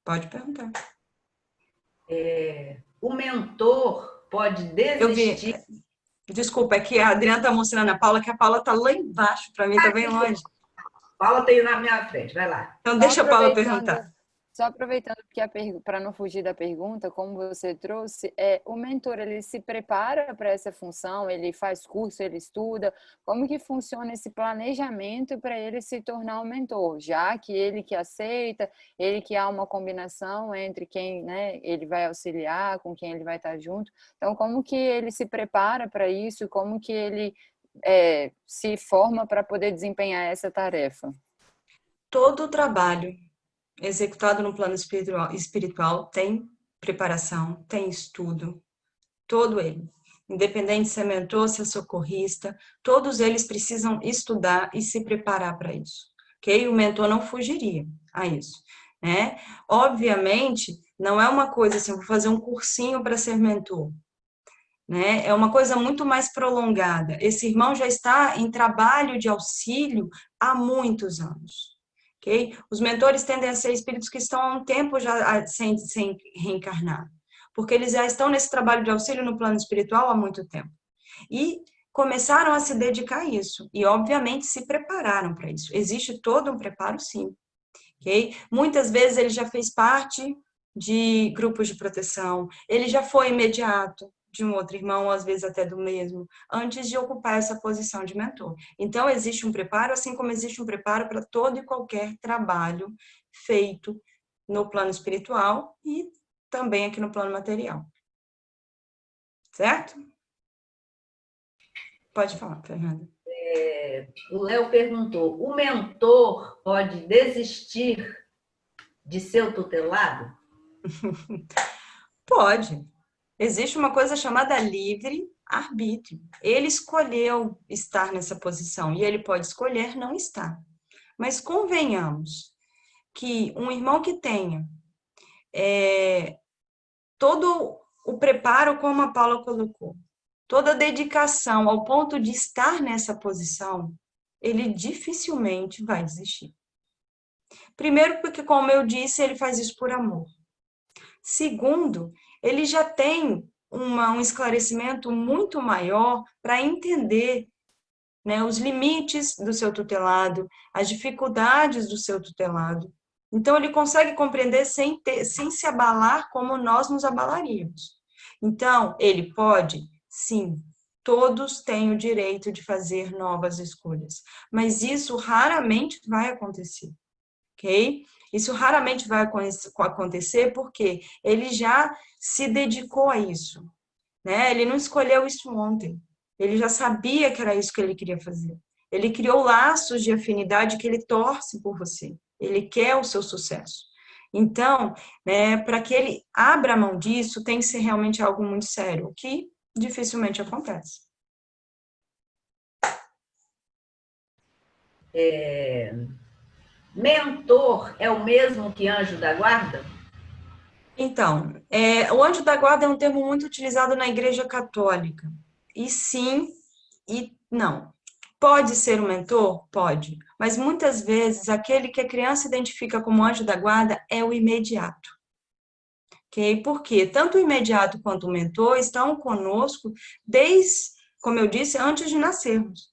Pode perguntar. O mentor pode desistir. Desculpa, é que a Adriana está mostrando a Paula, que a Paula está lá embaixo, para mim está bem longe. Paula tem na minha frente, vai lá. Então, deixa a Paula perguntar. Só aproveitando que para não fugir da pergunta, como você trouxe, o mentor, ele se prepara para essa função, ele faz curso, ele estuda, como que funciona esse planejamento para ele se tornar um mentor, já que ele que aceita, ele que há uma combinação entre quem, né, ele vai auxiliar, com quem ele vai estar junto, então como que ele se prepara para isso, como que ele se forma para poder desempenhar essa tarefa? Todo o trabalho executado no plano espiritual tem preparação, tem estudo, todo ele. Independente se é mentor, se é socorrista, todos eles precisam estudar e se preparar para isso, ok? O mentor não fugiria a isso, né? Obviamente, não é uma coisa assim, vou fazer um cursinho para ser mentor, né? É uma coisa muito mais prolongada. Esse irmão já está em trabalho de auxílio há muitos anos. Okay? Os mentores tendem a ser espíritos que estão há um tempo já sem reencarnar, porque eles já estão nesse trabalho de auxílio no plano espiritual há muito tempo. E começaram a se dedicar a isso, e obviamente se prepararam para isso. Existe todo um preparo, sim. Okay? Muitas vezes ele já fez parte de grupos de proteção, ele já foi imediato de um outro irmão, às vezes até do mesmo, antes de ocupar essa posição de mentor. Então, existe um preparo, assim como existe um preparo para todo e qualquer trabalho feito no plano espiritual e também aqui no plano material. Certo? Pode falar, Fernanda. O Léo perguntou, o mentor pode desistir de seu tutelado? Pode. Existe uma coisa chamada livre-arbítrio. Ele escolheu estar nessa posição e ele pode escolher não estar. Mas convenhamos que um irmão que tenha todo o preparo, como a Paula colocou, toda a dedicação ao ponto de estar nessa posição, ele dificilmente vai desistir. Primeiro, porque, como eu disse, ele faz isso por amor. Segundo, ele já tem um esclarecimento muito maior para entender, né, os limites do seu tutelado, as dificuldades do seu tutelado. Então, ele consegue compreender sem se abalar como nós nos abalaríamos. Então, ele pode, sim, todos têm o direito de fazer novas escolhas, mas isso raramente vai acontecer, ok? Isso raramente vai acontecer porque ele já se dedicou a isso, né? Ele não escolheu isso ontem. Ele já sabia que era isso que ele queria fazer. Ele criou laços de afinidade que ele torce por você. Ele quer o seu sucesso. Então, né, para que ele abra mão disso, tem que ser realmente algo muito sério, o que dificilmente acontece. Mentor é o mesmo que anjo da guarda? Então, o anjo da guarda é um termo muito utilizado na Igreja Católica. E sim, e não. Pode ser um mentor? Pode. Mas muitas vezes, aquele que a criança identifica como anjo da guarda é o imediato. Ok? Porque tanto o imediato quanto o mentor estão conosco desde, como eu disse, antes de nascermos.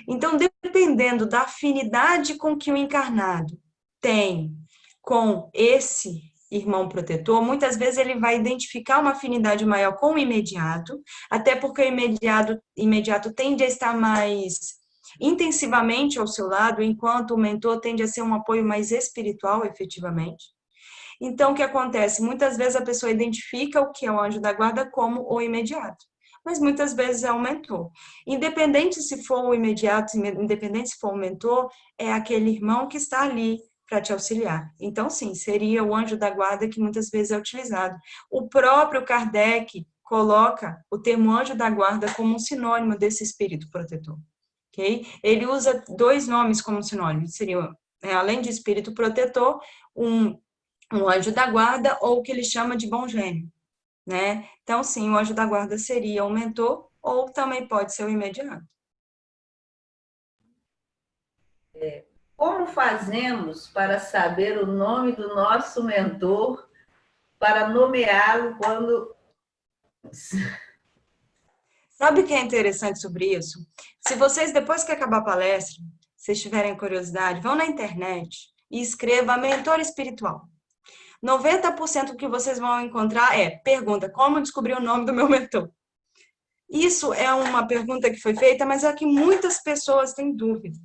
Então, dependendo da afinidade com que o encarnado tem com esse irmão protetor, muitas vezes ele vai identificar uma afinidade maior com o imediato, até porque o imediato tende a estar mais intensivamente ao seu lado, enquanto o mentor tende a ser um apoio mais espiritual, efetivamente. Então, o que acontece? Muitas vezes a pessoa identifica o que é o anjo da guarda como o imediato, mas muitas vezes é o mentor. Independente se for o imediato, independente se for o mentor, é aquele irmão que está ali para te auxiliar. Então, sim, seria o anjo da guarda que muitas vezes é utilizado. O próprio Kardec coloca o termo anjo da guarda como um sinônimo desse espírito protetor. Okay? Ele usa dois nomes como sinônimo, seria, além de espírito protetor, um anjo da guarda ou o que ele chama de bom gênio, né? Então, sim, o anjo da guarda seria o mentor ou também pode ser o imediato. Como fazemos para saber o nome do nosso mentor, para nomeá-lo quando... Sabe o que é interessante sobre isso? Se vocês, depois que acabar a palestra, vocês tiverem curiosidade, vão na internet e escreva mentor espiritual. 90% que vocês vão encontrar pergunta, como descobrir o nome do meu mentor? Isso é uma pergunta que foi feita, mas é que muitas pessoas têm dúvida.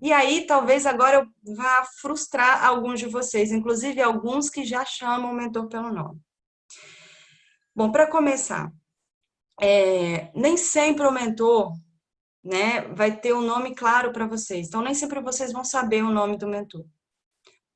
E aí, talvez agora eu vá frustrar alguns de vocês, inclusive alguns que já chamam o mentor pelo nome. Bom, para começar, nem sempre o mentor, né, vai ter um nome claro para vocês. Então, nem sempre vocês vão saber o nome do mentor.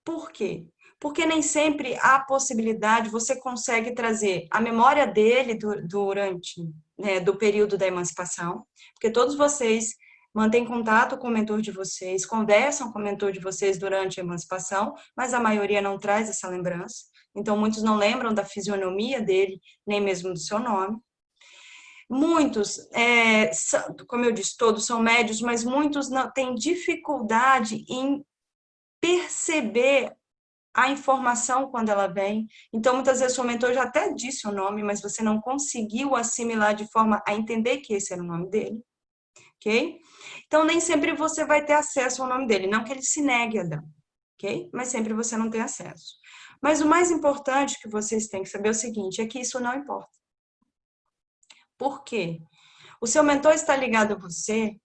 Por quê? Porque nem sempre há possibilidade, você consegue trazer a memória dele durante, né, do período da emancipação, porque todos vocês mantêm contato com o mentor de vocês, conversam com o mentor de vocês durante a emancipação, mas a maioria não traz essa lembrança. Então, muitos não lembram da fisionomia dele, nem mesmo do seu nome. Muitos, como eu disse, todos são médios, mas muitos não têm dificuldade em perceber a informação quando ela vem. Então, muitas vezes o mentor já até disse o nome, mas você não conseguiu assimilar de forma a entender que esse era o nome dele, ok? Então, nem sempre você vai ter acesso ao nome dele, não que ele se negue a dar, ok? Mas sempre você não tem acesso. Mas o mais importante que vocês têm que saber é o seguinte, é que isso não importa. Por quê? O seu mentor está ligado a você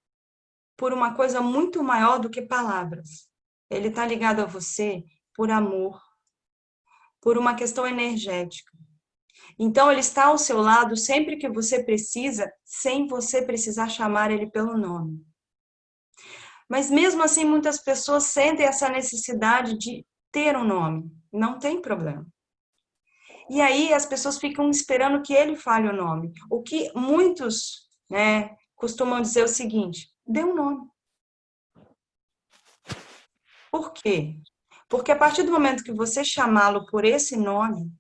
por uma coisa muito maior do que palavras. Ele está ligado a você por amor, por uma questão energética. Então, ele está ao seu lado sempre que você precisa, sem você precisar chamar ele pelo nome. Mas mesmo assim, muitas pessoas sentem essa necessidade de ter um nome. Não tem problema. E aí as pessoas ficam esperando que ele fale o nome. O que muitos, né, costumam dizer o seguinte: dê um nome. Por quê? Porque a partir do momento que você chamá-lo por esse nome,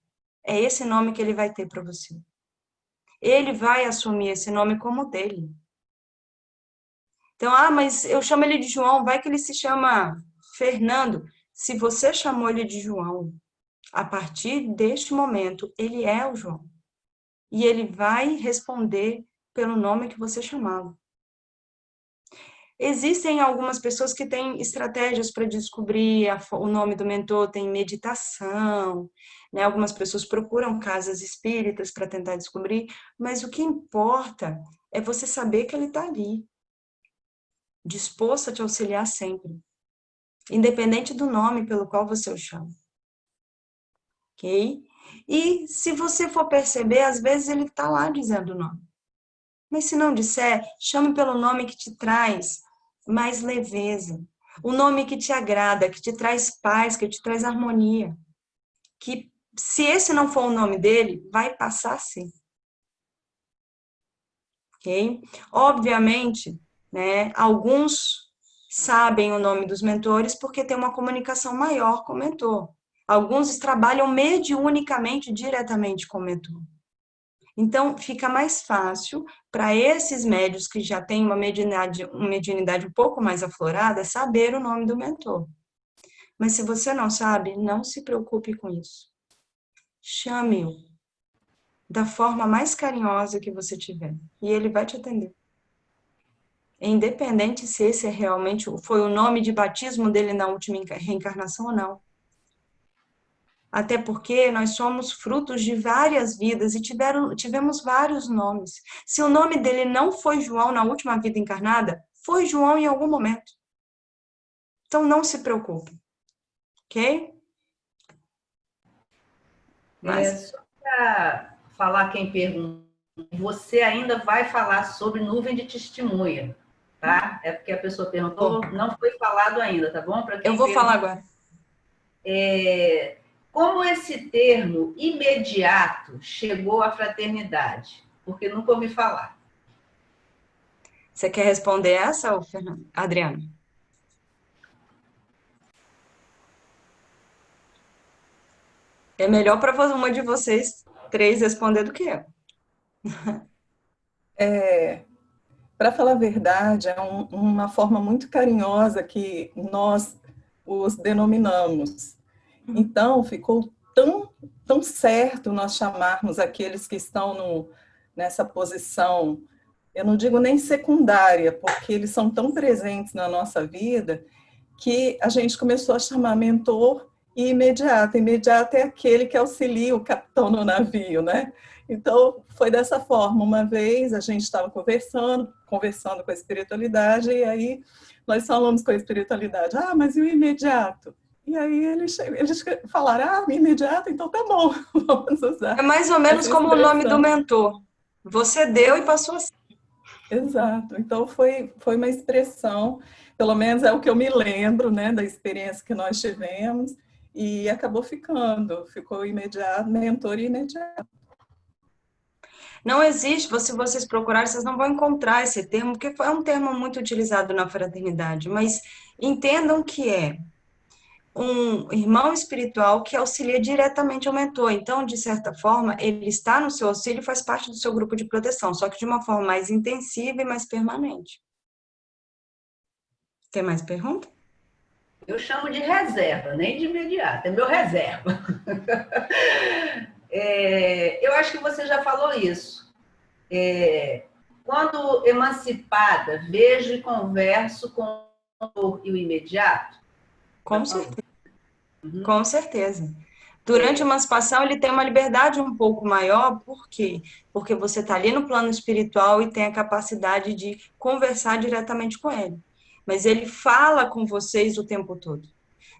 é esse nome que ele vai ter para você. Ele vai assumir esse nome como dele. Então, mas eu chamo ele de João, vai que ele se chama Fernando. Se você chamou ele de João, a partir deste momento, ele é o João. E ele vai responder pelo nome que você chamá-lo. Existem algumas pessoas que têm estratégias para descobrir o nome do mentor, tem meditação, né? Algumas pessoas procuram casas espíritas para tentar descobrir, mas o que importa é você saber que ele está ali, disposto a te auxiliar sempre, independente do nome pelo qual você o chama. Ok? E se você for perceber, às vezes ele está lá dizendo o nome. Mas se não disser, chame pelo nome que te traz mais leveza. O nome que te agrada, que te traz paz, que te traz harmonia. Que se esse não for o nome dele, vai passar sim. Ok? Obviamente, né, alguns sabem o nome dos mentores porque tem uma comunicação maior com o mentor. Alguns trabalham mediunicamente diretamente com o mentor. Então, fica mais fácil para esses médios que já têm uma mediunidade um pouco mais aflorada saber o nome do mentor. Mas se você não sabe, não se preocupe com isso. Chame-o da forma mais carinhosa que você tiver e ele vai te atender. Independente se esse realmente foi o nome de batismo dele na última reencarnação ou não. Até porque nós somos frutos de várias vidas e tivemos vários nomes. Se o nome dele não foi João na última vida encarnada, foi João em algum momento. Então não se preocupe. Ok? Só para falar quem pergunta, você ainda vai falar sobre nuvem de testemunha, tá? É porque a pessoa perguntou, não foi falado ainda, tá bom? Eu vou falar agora. Como esse termo imediato chegou à fraternidade? Porque nunca ouvi falar. Você quer responder essa, Fernando? Adriana? É melhor para uma de vocês três responder do que eu. Para falar a verdade, é uma forma muito carinhosa que nós os denominamos. Então, ficou tão certo nós chamarmos aqueles que estão nessa posição, eu não digo nem secundária, porque eles são tão presentes na nossa vida, que a gente começou a chamar mentor e imediato. Imediato é aquele que auxilia o capitão no navio, né? Então, foi dessa forma. Uma vez a gente estava conversando com a espiritualidade, e aí nós falamos com a espiritualidade, mas e o imediato? E aí eles falaram, imediato, então tá bom, vamos usar. É mais ou menos como o nome do mentor. Você deu e passou assim. Exato. Então foi uma expressão, pelo menos é o que eu me lembro, né, da experiência que nós tivemos, e acabou ficou imediato, mentor e imediato. Não existe, se vocês procurarem, vocês não vão encontrar esse termo, porque é um termo muito utilizado na fraternidade, mas entendam que é um irmão espiritual que auxilia diretamente o mentor. Então, de certa forma, ele está no seu auxílio e faz parte do seu grupo de proteção, só que de uma forma mais intensiva e mais permanente. Tem mais pergunta? Eu chamo de reserva, nem de imediato, é meu reserva. Eu acho que você já falou isso. Quando emancipada, vejo e converso com o imediato? Com certeza. Com certeza. Durante a emancipação, ele tem uma liberdade um pouco maior, por quê? Porque você está ali no plano espiritual e tem a capacidade de conversar diretamente com ele. Mas ele fala com vocês o tempo todo.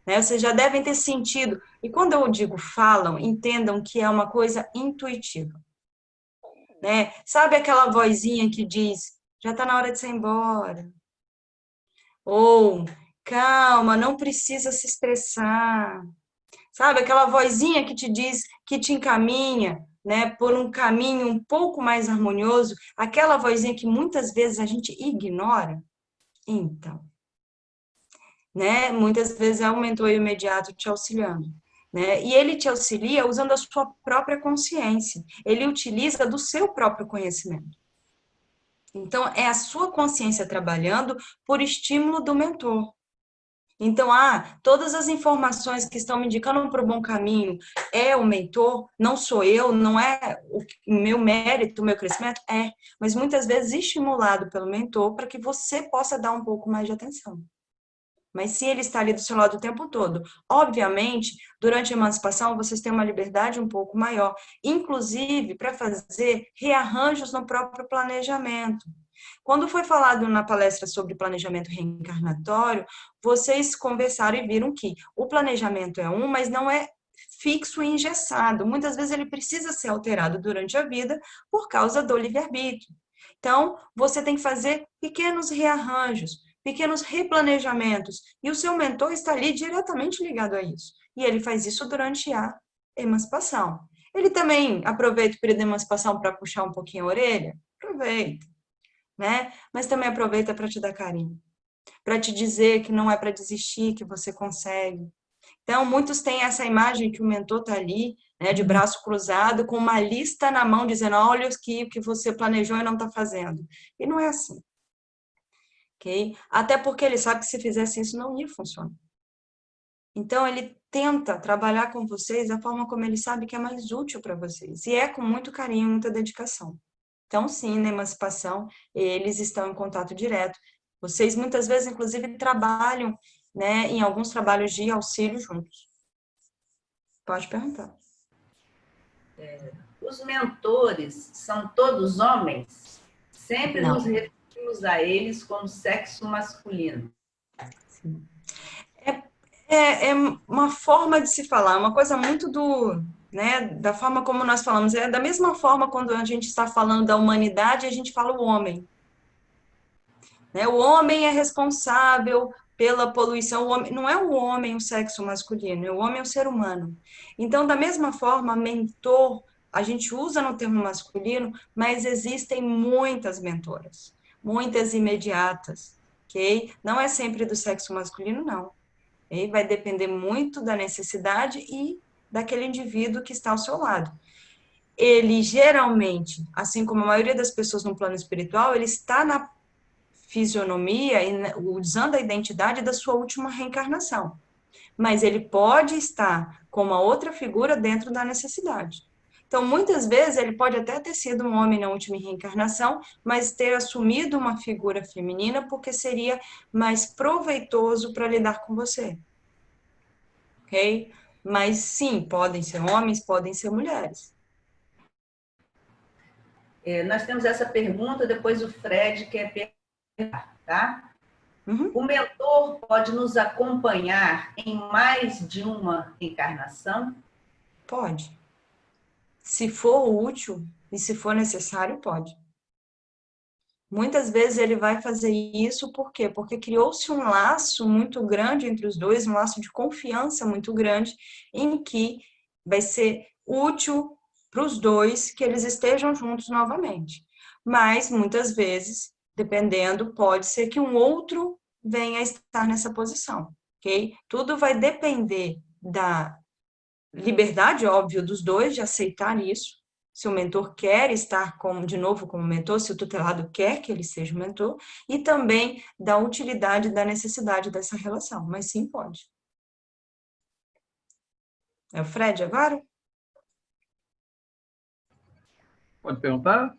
Né? Vocês já devem ter sentido. E quando eu digo falam, entendam que é uma coisa intuitiva. Né? Sabe aquela vozinha que diz, já está na hora de você ir embora? Ou, calma, não precisa se estressar. Sabe, aquela vozinha que te diz, que te encaminha, né, por um caminho um pouco mais harmonioso, aquela vozinha que muitas vezes a gente ignora. Então, né, muitas vezes é um mentor imediato te auxiliando, né? E ele te auxilia usando a sua própria consciência. Ele utiliza do seu próprio conhecimento. Então, é a sua consciência trabalhando por estímulo do mentor. Então, todas as informações que estão me indicando para o bom caminho é o mentor, não sou eu, não é o meu mérito, o meu crescimento, mas muitas vezes estimulado pelo mentor para que você possa dar um pouco mais de atenção. Mas se ele está ali do seu lado o tempo todo, obviamente, durante a emancipação, vocês têm uma liberdade um pouco maior, inclusive para fazer rearranjos no próprio planejamento. Quando foi falado na palestra sobre planejamento reencarnatório, vocês conversaram e viram que o planejamento é mas não é fixo e engessado. Muitas vezes ele precisa ser alterado durante a vida por causa do livre-arbítrio. Então, você tem que fazer pequenos rearranjos, pequenos replanejamentos, e o seu mentor está ali diretamente ligado a isso. E ele faz isso durante a emancipação. Ele também aproveita o período de emancipação para puxar um pouquinho a orelha? Aproveita, né? Mas também aproveita para te dar carinho, para te dizer que não é para desistir, que você consegue. Então, muitos têm essa imagem que o mentor está ali, né, de braço cruzado, com uma lista na mão, dizendo, olha o que você planejou e não está fazendo. E não é assim. Okay? Até porque ele sabe que se fizesse isso não ia funcionar. Então, ele tenta trabalhar com vocês da forma como ele sabe que é mais útil para vocês. E é com muito carinho, muita dedicação. Então, sim, na emancipação, eles estão em contato direto. Vocês, muitas vezes, inclusive, trabalham, né, em alguns trabalhos de auxílio juntos. Pode perguntar. Os mentores são todos homens? Sempre Não. nos referimos a eles como sexo masculino. Sim. É uma forma de se falar, uma coisa muito né, da forma como nós falamos. É da mesma forma quando a gente está falando da humanidade, a gente fala o homem. Né? O homem é responsável pela poluição. O homem, não é o homem o sexo masculino, o homem é o ser humano. Então, da mesma forma, mentor, a gente usa no termo masculino, mas existem muitas mentoras, muitas imediatas, ok? Não é sempre do sexo masculino, não. Okay? Vai depender muito da necessidade e daquele indivíduo que está ao seu lado. Ele geralmente, assim como a maioria das pessoas no plano espiritual, ele está na fisionomia e usando a identidade da sua última reencarnação. Mas ele pode estar com uma outra figura dentro da necessidade. Então, muitas vezes, ele pode até ter sido um homem na última reencarnação, mas ter assumido uma figura feminina porque seria mais proveitoso para lidar com você. Ok? Mas, sim, podem ser homens, podem ser mulheres. Nós temos essa pergunta, depois o Fred quer perguntar, tá? Uhum. O mentor pode nos acompanhar em mais de uma encarnação? Pode. Se for útil e se for necessário, pode. Muitas vezes ele vai fazer isso, por quê? Porque criou-se um laço muito grande entre os dois, um laço de confiança muito grande, em que vai ser útil para os dois que eles estejam juntos novamente. Mas, muitas vezes, dependendo, pode ser que um outro venha a estar nessa posição, ok? Tudo vai depender da liberdade, óbvio, dos dois de aceitar isso. Se o mentor quer estar de novo como mentor, se o tutelado quer que ele seja o mentor, e também da utilidade e da necessidade dessa relação. Mas sim, pode. É o Fred agora? Pode perguntar?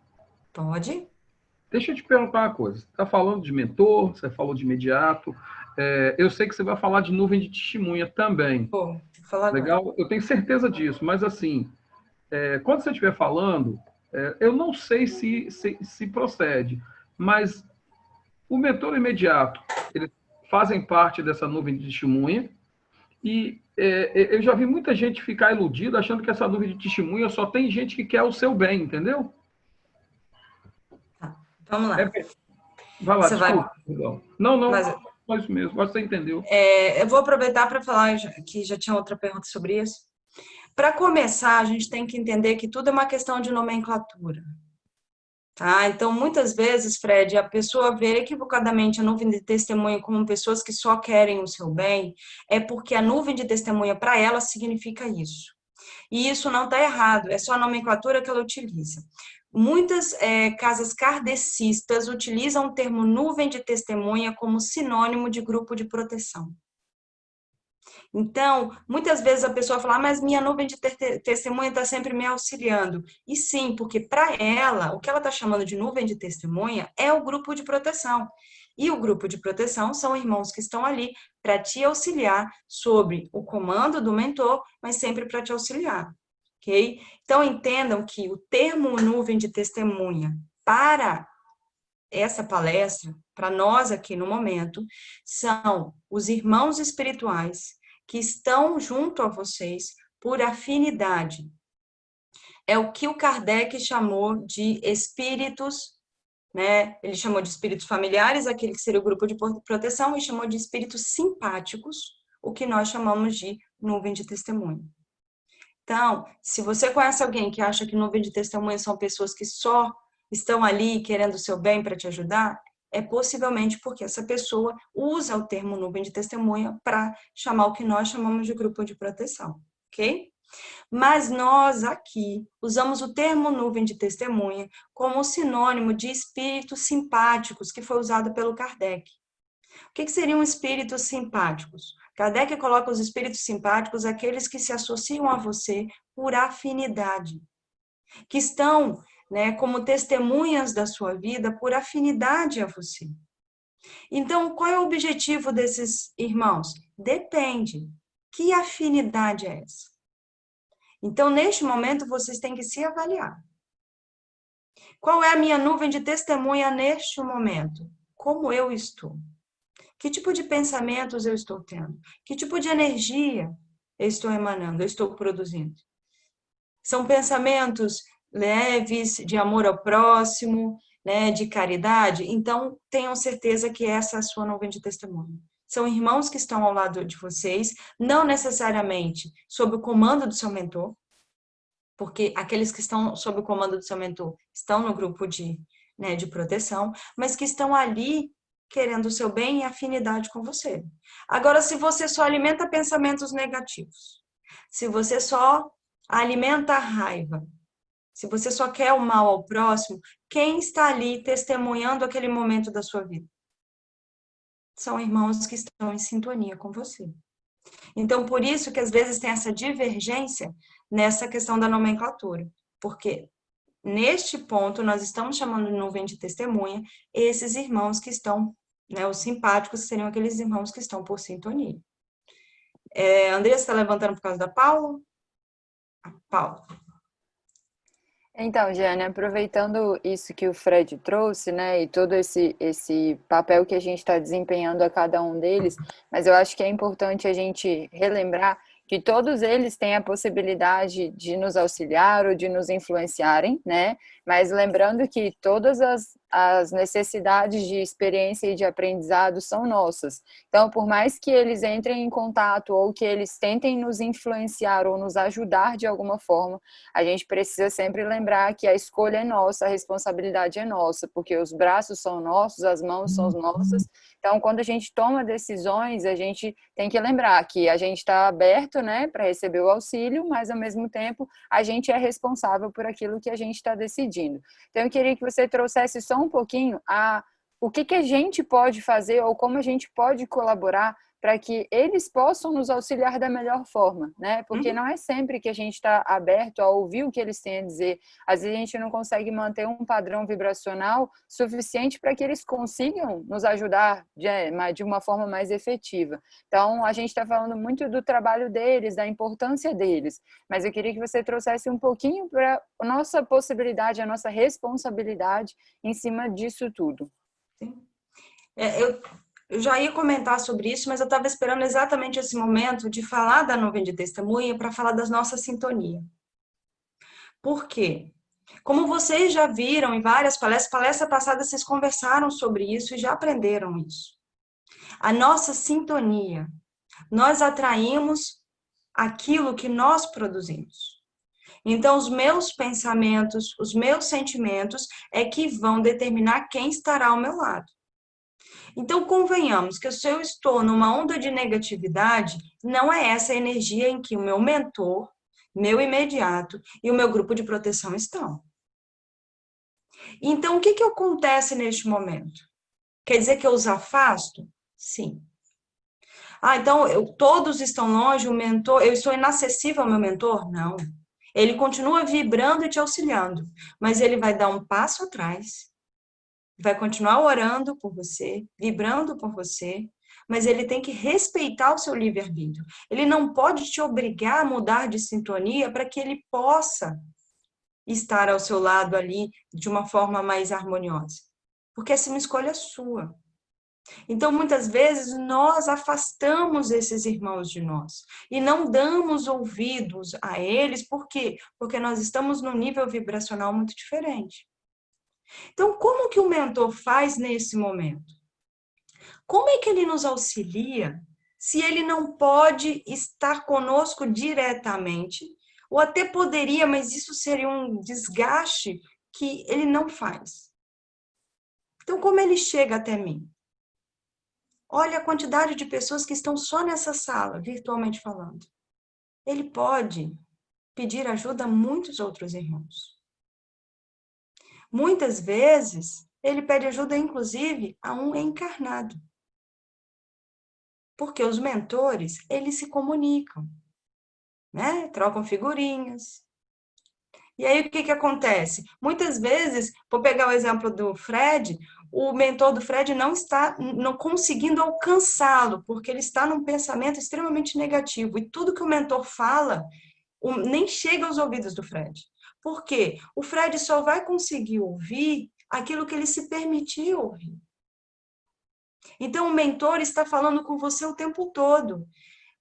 Pode. Deixa eu te perguntar uma coisa. Você está falando de mentor, você falou de imediato. Eu sei que você vai falar de nuvem de testemunha também. Pô, vou falar agora. Legal? Eu tenho certeza disso, mas assim, quando você estiver falando, eu não sei se procede, mas o mentor imediato, eles fazem parte dessa nuvem de testemunha e eu já vi muita gente ficar iludida achando que essa nuvem de testemunha só tem gente que quer o seu bem, entendeu? Vamos lá. Vai lá, Você desculpa. vai... Não. Mas Só isso mesmo, acho que você entendeu. Eu vou aproveitar para falar que já tinha outra pergunta sobre isso. Para começar, a gente tem que entender que tudo é uma questão de nomenclatura. Tá? Então, muitas vezes, Fred, a pessoa vê equivocadamente a nuvem de testemunha como pessoas que só querem o seu bem, é porque a nuvem de testemunha para ela significa isso. E isso não está errado, é só a nomenclatura que ela utiliza. Muitas casas kardecistas utilizam o termo nuvem de testemunha como sinônimo de grupo de proteção. Então, muitas vezes a pessoa fala, mas minha nuvem de testemunha está sempre me auxiliando. E sim, porque para ela, o que ela está chamando de nuvem de testemunha é o grupo de proteção. E o grupo de proteção são irmãos que estão ali para te auxiliar sobre o comando do mentor, mas sempre para te auxiliar. Ok? Então, entendam que o termo nuvem de testemunha para essa palestra, para nós aqui no momento, são os irmãos espirituais que estão junto a vocês por afinidade. É o que o Kardec chamou de espíritos, né? Ele chamou de espíritos familiares, aquele que seria o grupo de proteção, e chamou de espíritos simpáticos, o que nós chamamos de nuvem de testemunho. Então, se você conhece alguém que acha que nuvem de testemunho são pessoas que só estão ali querendo o seu bem para te ajudar, é possivelmente porque essa pessoa usa o termo nuvem de testemunha para chamar o que nós chamamos de grupo de proteção, ok? Mas nós aqui usamos o termo nuvem de testemunha como sinônimo de espíritos simpáticos, que foi usado pelo Kardec. O que seriam espíritos simpáticos? Kardec coloca os espíritos simpáticos aqueles que se associam a você por afinidade, que estão, né, como testemunhas da sua vida por afinidade a você. Então, qual é o objetivo desses irmãos? Depende. Que afinidade é essa? Então, neste momento, vocês têm que se avaliar. Qual é a minha nuvem de testemunha neste momento? Como eu estou? Que tipo de pensamentos eu estou tendo? Que tipo de energia eu estou emanando, eu estou produzindo? São pensamentos leves, de amor ao próximo, né, de caridade? Então, tenham certeza que essa é a sua nuvem de testemunho. São irmãos que estão ao lado de vocês, não necessariamente sob o comando do seu mentor, porque aqueles que estão sob o comando do seu mentor estão no grupo de proteção, mas que estão ali querendo o seu bem e afinidade com você. Agora, se você só alimenta pensamentos negativos, se você só alimenta a raiva, se você só quer o mal ao próximo, quem está ali testemunhando aquele momento da sua vida? São irmãos que estão em sintonia com você. Então, por isso que às vezes tem essa divergência nessa questão da nomenclatura, porque neste ponto nós estamos chamando de nuvem de testemunha esses irmãos que estão, né, os simpáticos seriam aqueles irmãos que estão por sintonia. Andressa está levantando por causa da Paula? Paula. Então, Jane, aproveitando isso que o Fred trouxe, né, e todo esse papel que a gente está desempenhando a cada um deles, mas eu acho que é importante a gente relembrar que todos eles têm a possibilidade de nos auxiliar ou de nos influenciarem, né? Mas lembrando que todas as necessidades de experiência e de aprendizado são nossas. Então, por mais que eles entrem em contato ou que eles tentem nos influenciar ou nos ajudar de alguma forma, a gente precisa sempre lembrar que a escolha é nossa, a responsabilidade é nossa, porque os braços são nossos, as mãos são nossas. Então, quando a gente toma decisões, a gente tem que lembrar que a gente está aberto, né, para receber o auxílio, mas ao mesmo tempo a gente é responsável por aquilo que a gente está decidindo. Então eu queria que você trouxesse só um pouquinho o que a gente pode fazer ou como a gente pode colaborar para que eles possam nos auxiliar da melhor forma, né? Porque não é sempre que a gente está aberto a ouvir o que eles têm a dizer. Às vezes a gente não consegue manter um padrão vibracional suficiente para que eles consigam nos ajudar de uma forma mais efetiva. Então, a gente está falando muito do trabalho deles, da importância deles, mas eu queria que você trouxesse um pouquinho para a nossa possibilidade, a nossa responsabilidade em cima disso tudo. Sim. Eu já ia comentar sobre isso, mas eu estava esperando exatamente esse momento de falar da nuvem de testemunha para falar das nossas sintonias. Por quê? Como vocês já viram em várias palestra passada, vocês conversaram sobre isso e já aprenderam isso. A nossa sintonia. Nós atraímos aquilo que nós produzimos. Então, os meus pensamentos, os meus sentimentos é que vão determinar quem estará ao meu lado. Então, convenhamos que se eu estou numa onda de negatividade, não é essa a energia em que o meu mentor, meu imediato e o meu grupo de proteção estão. Então, o que acontece neste momento? Quer dizer que eu os afasto? Sim. Então todos estão longe, o mentor, eu estou inacessível ao meu mentor? Não. Ele continua vibrando e te auxiliando, mas ele vai dar um passo atrás, vai continuar orando por você, vibrando por você, mas ele tem que respeitar o seu livre-arbítrio. Ele não pode te obrigar a mudar de sintonia para que ele possa estar ao seu lado ali de uma forma mais harmoniosa, porque essa é uma escolha sua. Então, muitas vezes, nós afastamos esses irmãos de nós e não damos ouvidos a eles, por quê? Porque nós estamos num nível vibracional muito diferente. Então, como que o mentor faz nesse momento? Como é que ele nos auxilia se ele não pode estar conosco diretamente? Ou até poderia, mas isso seria um desgaste que ele não faz. Então, como ele chega até mim? Olha a quantidade de pessoas que estão só nessa sala, virtualmente falando. Ele pode pedir ajuda a muitos outros irmãos. Muitas vezes, ele pede ajuda, inclusive, a um encarnado. Porque os mentores, eles se comunicam, né? Trocam figurinhas. E aí, o que acontece? Muitas vezes, vou pegar o exemplo do Fred, o mentor do Fred não está conseguindo alcançá-lo, porque ele está num pensamento extremamente negativo. E tudo que o mentor fala nem chega aos ouvidos do Fred. Por quê? O Fred só vai conseguir ouvir aquilo que ele se permitir ouvir. Então, o mentor está falando com você o tempo todo.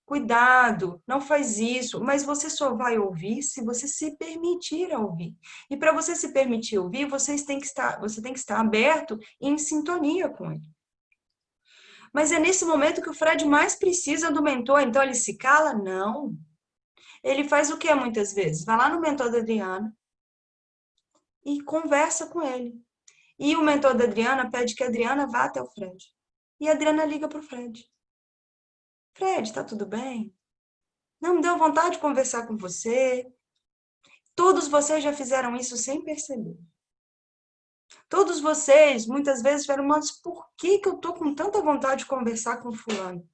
Cuidado, não faz isso, mas você só vai ouvir se você se permitir ouvir. E para você se permitir ouvir, você tem que estar aberto e em sintonia com ele. Mas é nesse momento que o Fred mais precisa do mentor, então ele se cala? Não. Ele faz o que muitas vezes? Vai lá no mentor da Adriana e conversa com ele. E o mentor da Adriana pede que a Adriana vá até o Fred. E a Adriana liga para o Fred. Fred, tá tudo bem? Não me deu vontade de conversar com você. Todos vocês já fizeram isso sem perceber. Todos vocês, muitas vezes, tiveram, mas por que eu tô com tanta vontade de conversar com fulano?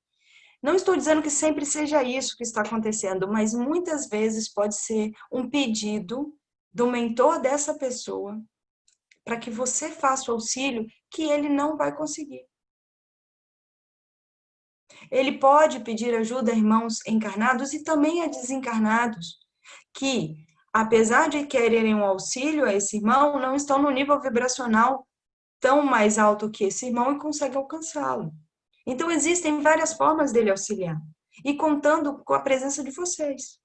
Não estou dizendo que sempre seja isso que está acontecendo, mas muitas vezes pode ser um pedido do mentor dessa pessoa para que você faça o auxílio que ele não vai conseguir. Ele pode pedir ajuda a irmãos encarnados e também a desencarnados, que, apesar de quererem um auxílio a esse irmão, não estão no nível vibracional tão mais alto que esse irmão e conseguem alcançá-lo. Então, existem várias formas dele auxiliar, e contando com a presença de vocês.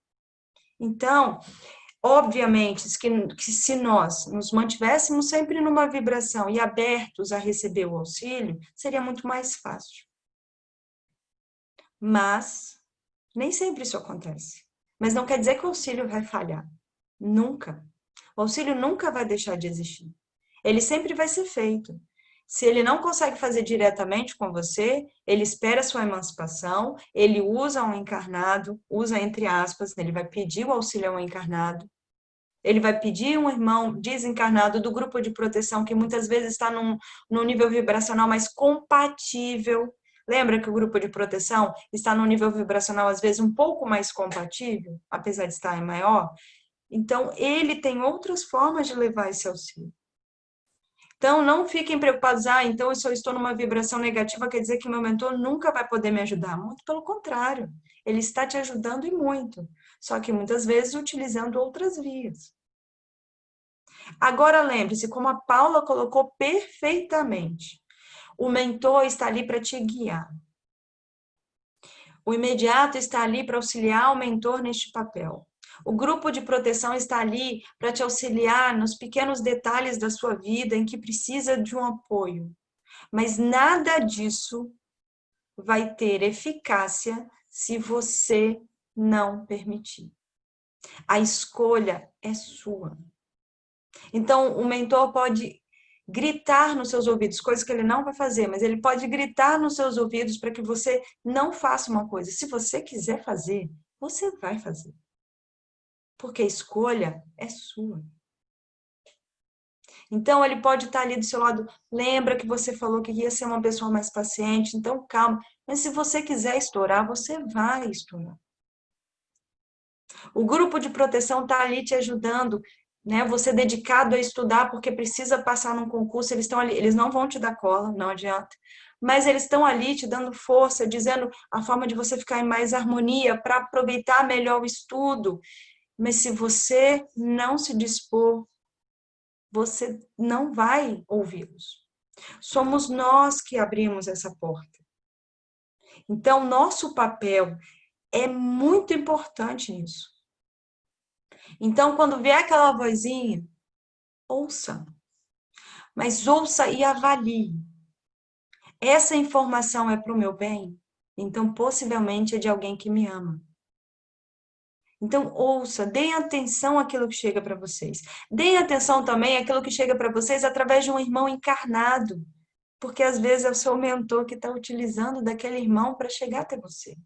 Então, obviamente, que se nós nos mantivéssemos sempre numa vibração e abertos a receber o auxílio, seria muito mais fácil. Mas nem sempre isso acontece. Mas não quer dizer que o auxílio vai falhar. Nunca. O auxílio nunca vai deixar de existir. Ele sempre vai ser feito. Se ele não consegue fazer diretamente com você, ele espera a sua emancipação, ele usa um encarnado, usa entre aspas, ele vai pedir o auxílio a um encarnado, ele vai pedir um irmão desencarnado do grupo de proteção, que muitas vezes está num nível vibracional mais compatível. Lembra que o grupo de proteção está num nível vibracional, às vezes, um pouco mais compatível, apesar de estar em maior? Então, ele tem outras formas de levar esse auxílio. Então, não fiquem preocupados, então se eu estou numa vibração negativa, quer dizer que meu mentor nunca vai poder me ajudar. Muito pelo contrário, ele está te ajudando e muito. Só que muitas vezes utilizando outras vias. Agora, lembre-se, como a Paula colocou perfeitamente, o mentor está ali para te guiar. O imediato está ali para auxiliar o mentor neste papel. O grupo de proteção está ali para te auxiliar nos pequenos detalhes da sua vida em que precisa de um apoio. Mas nada disso vai ter eficácia se você não permitir. A escolha é sua. Então, o mentor pode gritar nos seus ouvidos, coisas que ele não vai fazer, mas ele pode gritar nos seus ouvidos para que você não faça uma coisa. Se você quiser fazer, você vai fazer. Porque a escolha é sua. Então, ele pode estar ali do seu lado. Lembra que você falou que ia ser uma pessoa mais paciente, então calma. Mas se você quiser estourar, você vai estourar. O grupo de proteção está ali te ajudando, né? Você dedicado a estudar porque precisa passar num concurso, eles estão ali, eles não vão te dar cola, não adianta. Mas eles estão ali te dando força, dizendo a forma de você ficar em mais harmonia para aproveitar melhor o estudo. Mas se você não se dispor, você não vai ouvi-los. Somos nós que abrimos essa porta. Então, nosso papel é muito importante nisso. Então, quando vier aquela vozinha, ouça. Mas ouça e avalie. Essa informação é para o meu bem? Então, possivelmente é de alguém que me ama. Então, ouça, deem atenção àquilo que chega para vocês. Deem atenção também àquilo que chega para vocês através de um irmão encarnado. Porque às vezes é o seu mentor que está utilizando daquele irmão para chegar até você.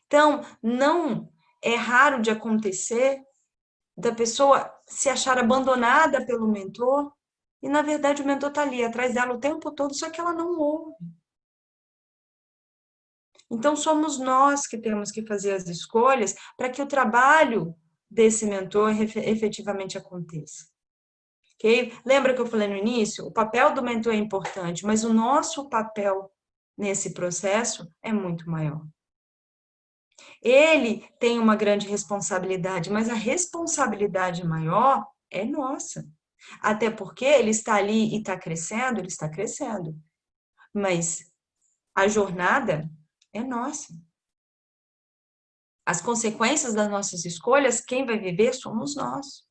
Então, não é raro de acontecer da pessoa se achar abandonada pelo mentor e, na verdade, o mentor está ali atrás dela o tempo todo, só que ela não ouve. Então, somos nós que temos que fazer as escolhas para que o trabalho desse mentor efetivamente aconteça. Okay? Lembra que eu falei no início? O papel do mentor é importante, mas o nosso papel nesse processo é muito maior. Ele tem uma grande responsabilidade, mas a responsabilidade maior é nossa. Até porque ele está ali e está crescendo, ele está crescendo. Mas a jornada é nossa. As consequências das nossas escolhas, quem vai viver somos nós.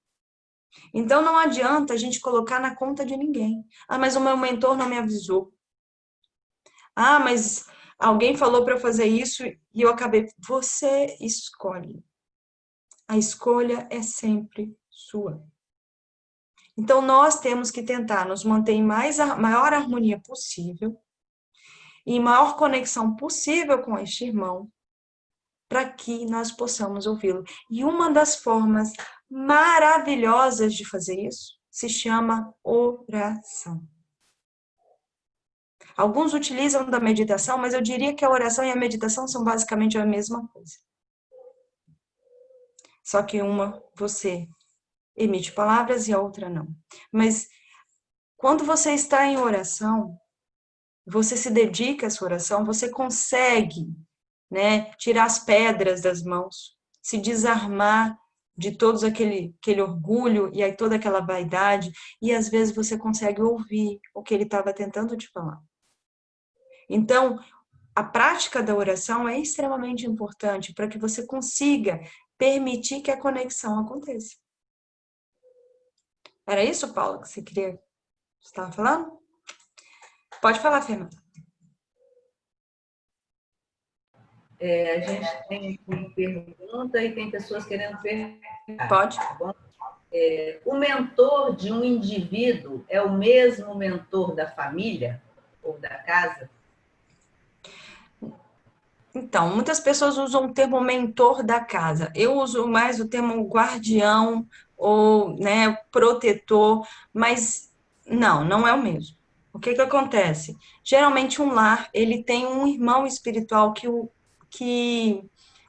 Então não adianta a gente colocar na conta de ninguém. Ah, mas o meu mentor não me avisou. Ah, mas alguém falou para eu fazer isso e eu acabei. Você escolhe. A escolha é sempre sua. Então, nós temos que tentar nos manter em maior harmonia possível, em maior conexão possível com este irmão, para que nós possamos ouvi-lo. E uma das formas maravilhosas de fazer isso se chama oração. Alguns utilizam da meditação, mas eu diria que a oração e a meditação são basicamente a mesma coisa. Só que uma você emite palavras e a outra não. Mas quando você está em oração, você se dedica a essa oração, você consegue, né, tirar as pedras das mãos, se desarmar de todos aquele orgulho e aí toda aquela vaidade, e às vezes você consegue ouvir o que ele estava tentando te falar. Então, a prática da oração é extremamente importante para que você consiga permitir que a conexão aconteça. Era isso, Paula, que você estava falando? Pode falar, Fernanda. A gente tem pergunta e tem pessoas querendo perguntar. Pode. Tá bom? O mentor de um indivíduo é o mesmo mentor da família ou da casa? Então, muitas pessoas usam o termo mentor da casa. Eu uso mais o termo guardião ou, né, protetor, mas não é o mesmo. O que acontece? Geralmente um lar, ele tem um irmão espiritual que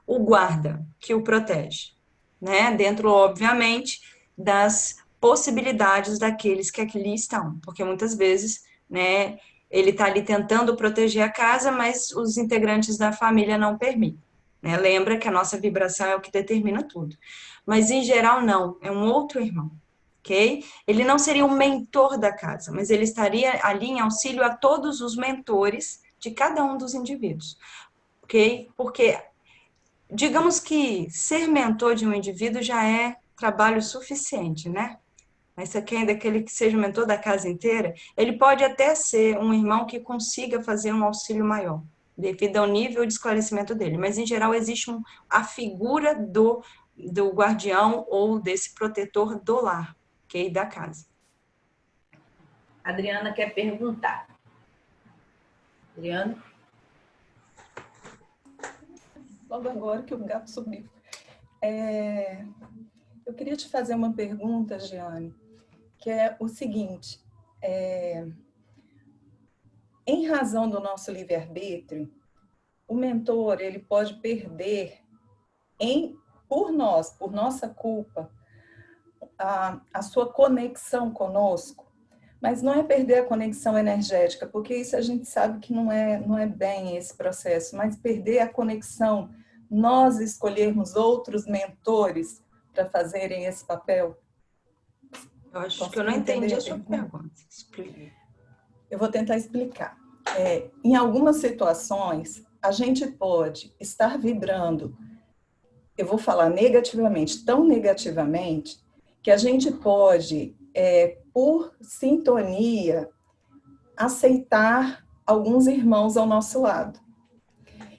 o guarda, que o protege, né? Dentro, obviamente, das possibilidades daqueles que ali estão, porque muitas vezes, né, ele está ali tentando proteger a casa, mas os integrantes da família não permitem. Né? Lembra que a nossa vibração é o que determina tudo. Mas, em geral, não. É um outro irmão. Ok? Ele não seria o mentor da casa, mas ele estaria ali em auxílio a todos os mentores de cada um dos indivíduos. Ok? Porque, digamos que ser mentor de um indivíduo já é trabalho suficiente, né? mas você quer daquele que seja o mentor da casa inteira, ele pode até ser um irmão que consiga fazer um auxílio maior, devido ao nível de esclarecimento dele. Mas, em geral, existe a figura do guardião ou desse protetor do lar, ok? Da casa. A Adriana quer perguntar. Adriana? Logo agora que o gato subiu. Eu queria te fazer uma pergunta, Giane, que é o seguinte: em razão do nosso livre-arbítrio, o mentor ele pode perder, por nossa culpa, a sua conexão conosco, mas não é perder a conexão energética, porque isso a gente sabe que não é bem esse processo, mas perder a conexão, nós escolhermos outros mentores para fazerem esse papel. Eu acho que eu não entendi a sua pergunta. Eu vou tentar explicar. Em algumas situações, a gente pode estar vibrando, eu vou falar negativamente, tão negativamente, que a gente pode, por sintonia, aceitar alguns irmãos ao nosso lado.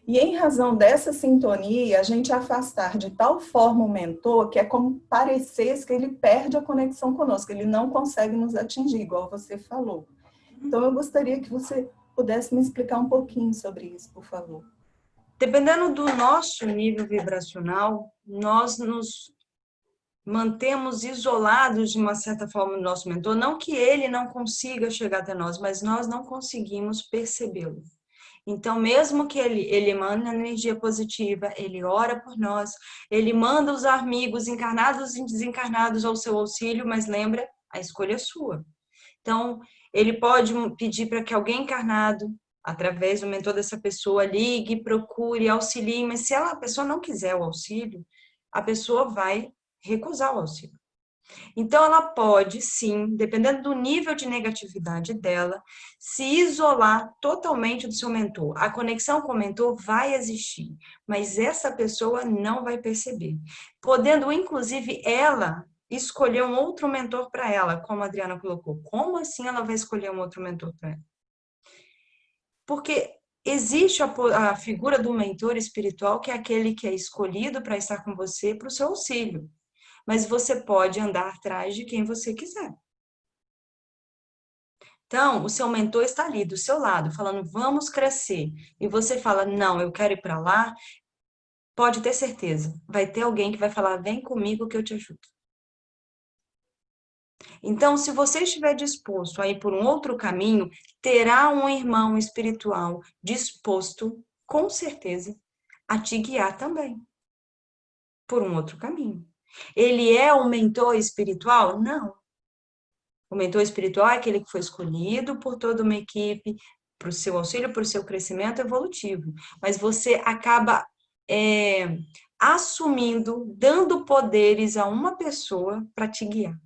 E em razão dessa sintonia, a gente afastar de tal forma o mentor que é como parecesse que ele perde a conexão conosco, ele não consegue nos atingir, igual você falou. Então, eu gostaria que você pudesse me explicar um pouquinho sobre isso, por favor. Dependendo do nosso nível vibracional, nós nos mantemos isolados de uma certa forma do nosso mentor, não que ele não consiga chegar até nós, mas nós não conseguimos percebê-lo. Então, mesmo que ele emane energia positiva, ele ora por nós, ele manda os amigos encarnados e desencarnados ao seu auxílio, mas lembra, a escolha é sua. Então, ele pode pedir para que alguém encarnado, através do mentor dessa pessoa, ligue, procure, auxilie, mas se a pessoa não quiser o auxílio, a pessoa vai recusar o auxílio. Então, ela pode, sim, dependendo do nível de negatividade dela, se isolar totalmente do seu mentor. A conexão com o mentor vai existir, mas essa pessoa não vai perceber. Podendo, inclusive, ela escolher um outro mentor para ela, como a Adriana colocou. Como assim ela vai escolher um outro mentor para ela? Porque existe a figura do mentor espiritual, que é aquele que é escolhido para estar com você para o seu auxílio. Mas você pode andar atrás de quem você quiser. Então, o seu mentor está ali do seu lado, falando, vamos crescer. E você fala, não, eu quero ir para lá. Pode ter certeza, vai ter alguém que vai falar, vem comigo que eu te ajudo. Então, se você estiver disposto a ir por um outro caminho, terá um irmão espiritual disposto, com certeza, a te guiar também por um outro caminho. Ele é um mentor espiritual? Não. O mentor espiritual é aquele que foi escolhido por toda uma equipe para o seu auxílio, para o seu crescimento evolutivo. Mas você acaba assumindo, dando poderes a uma pessoa para te guiar.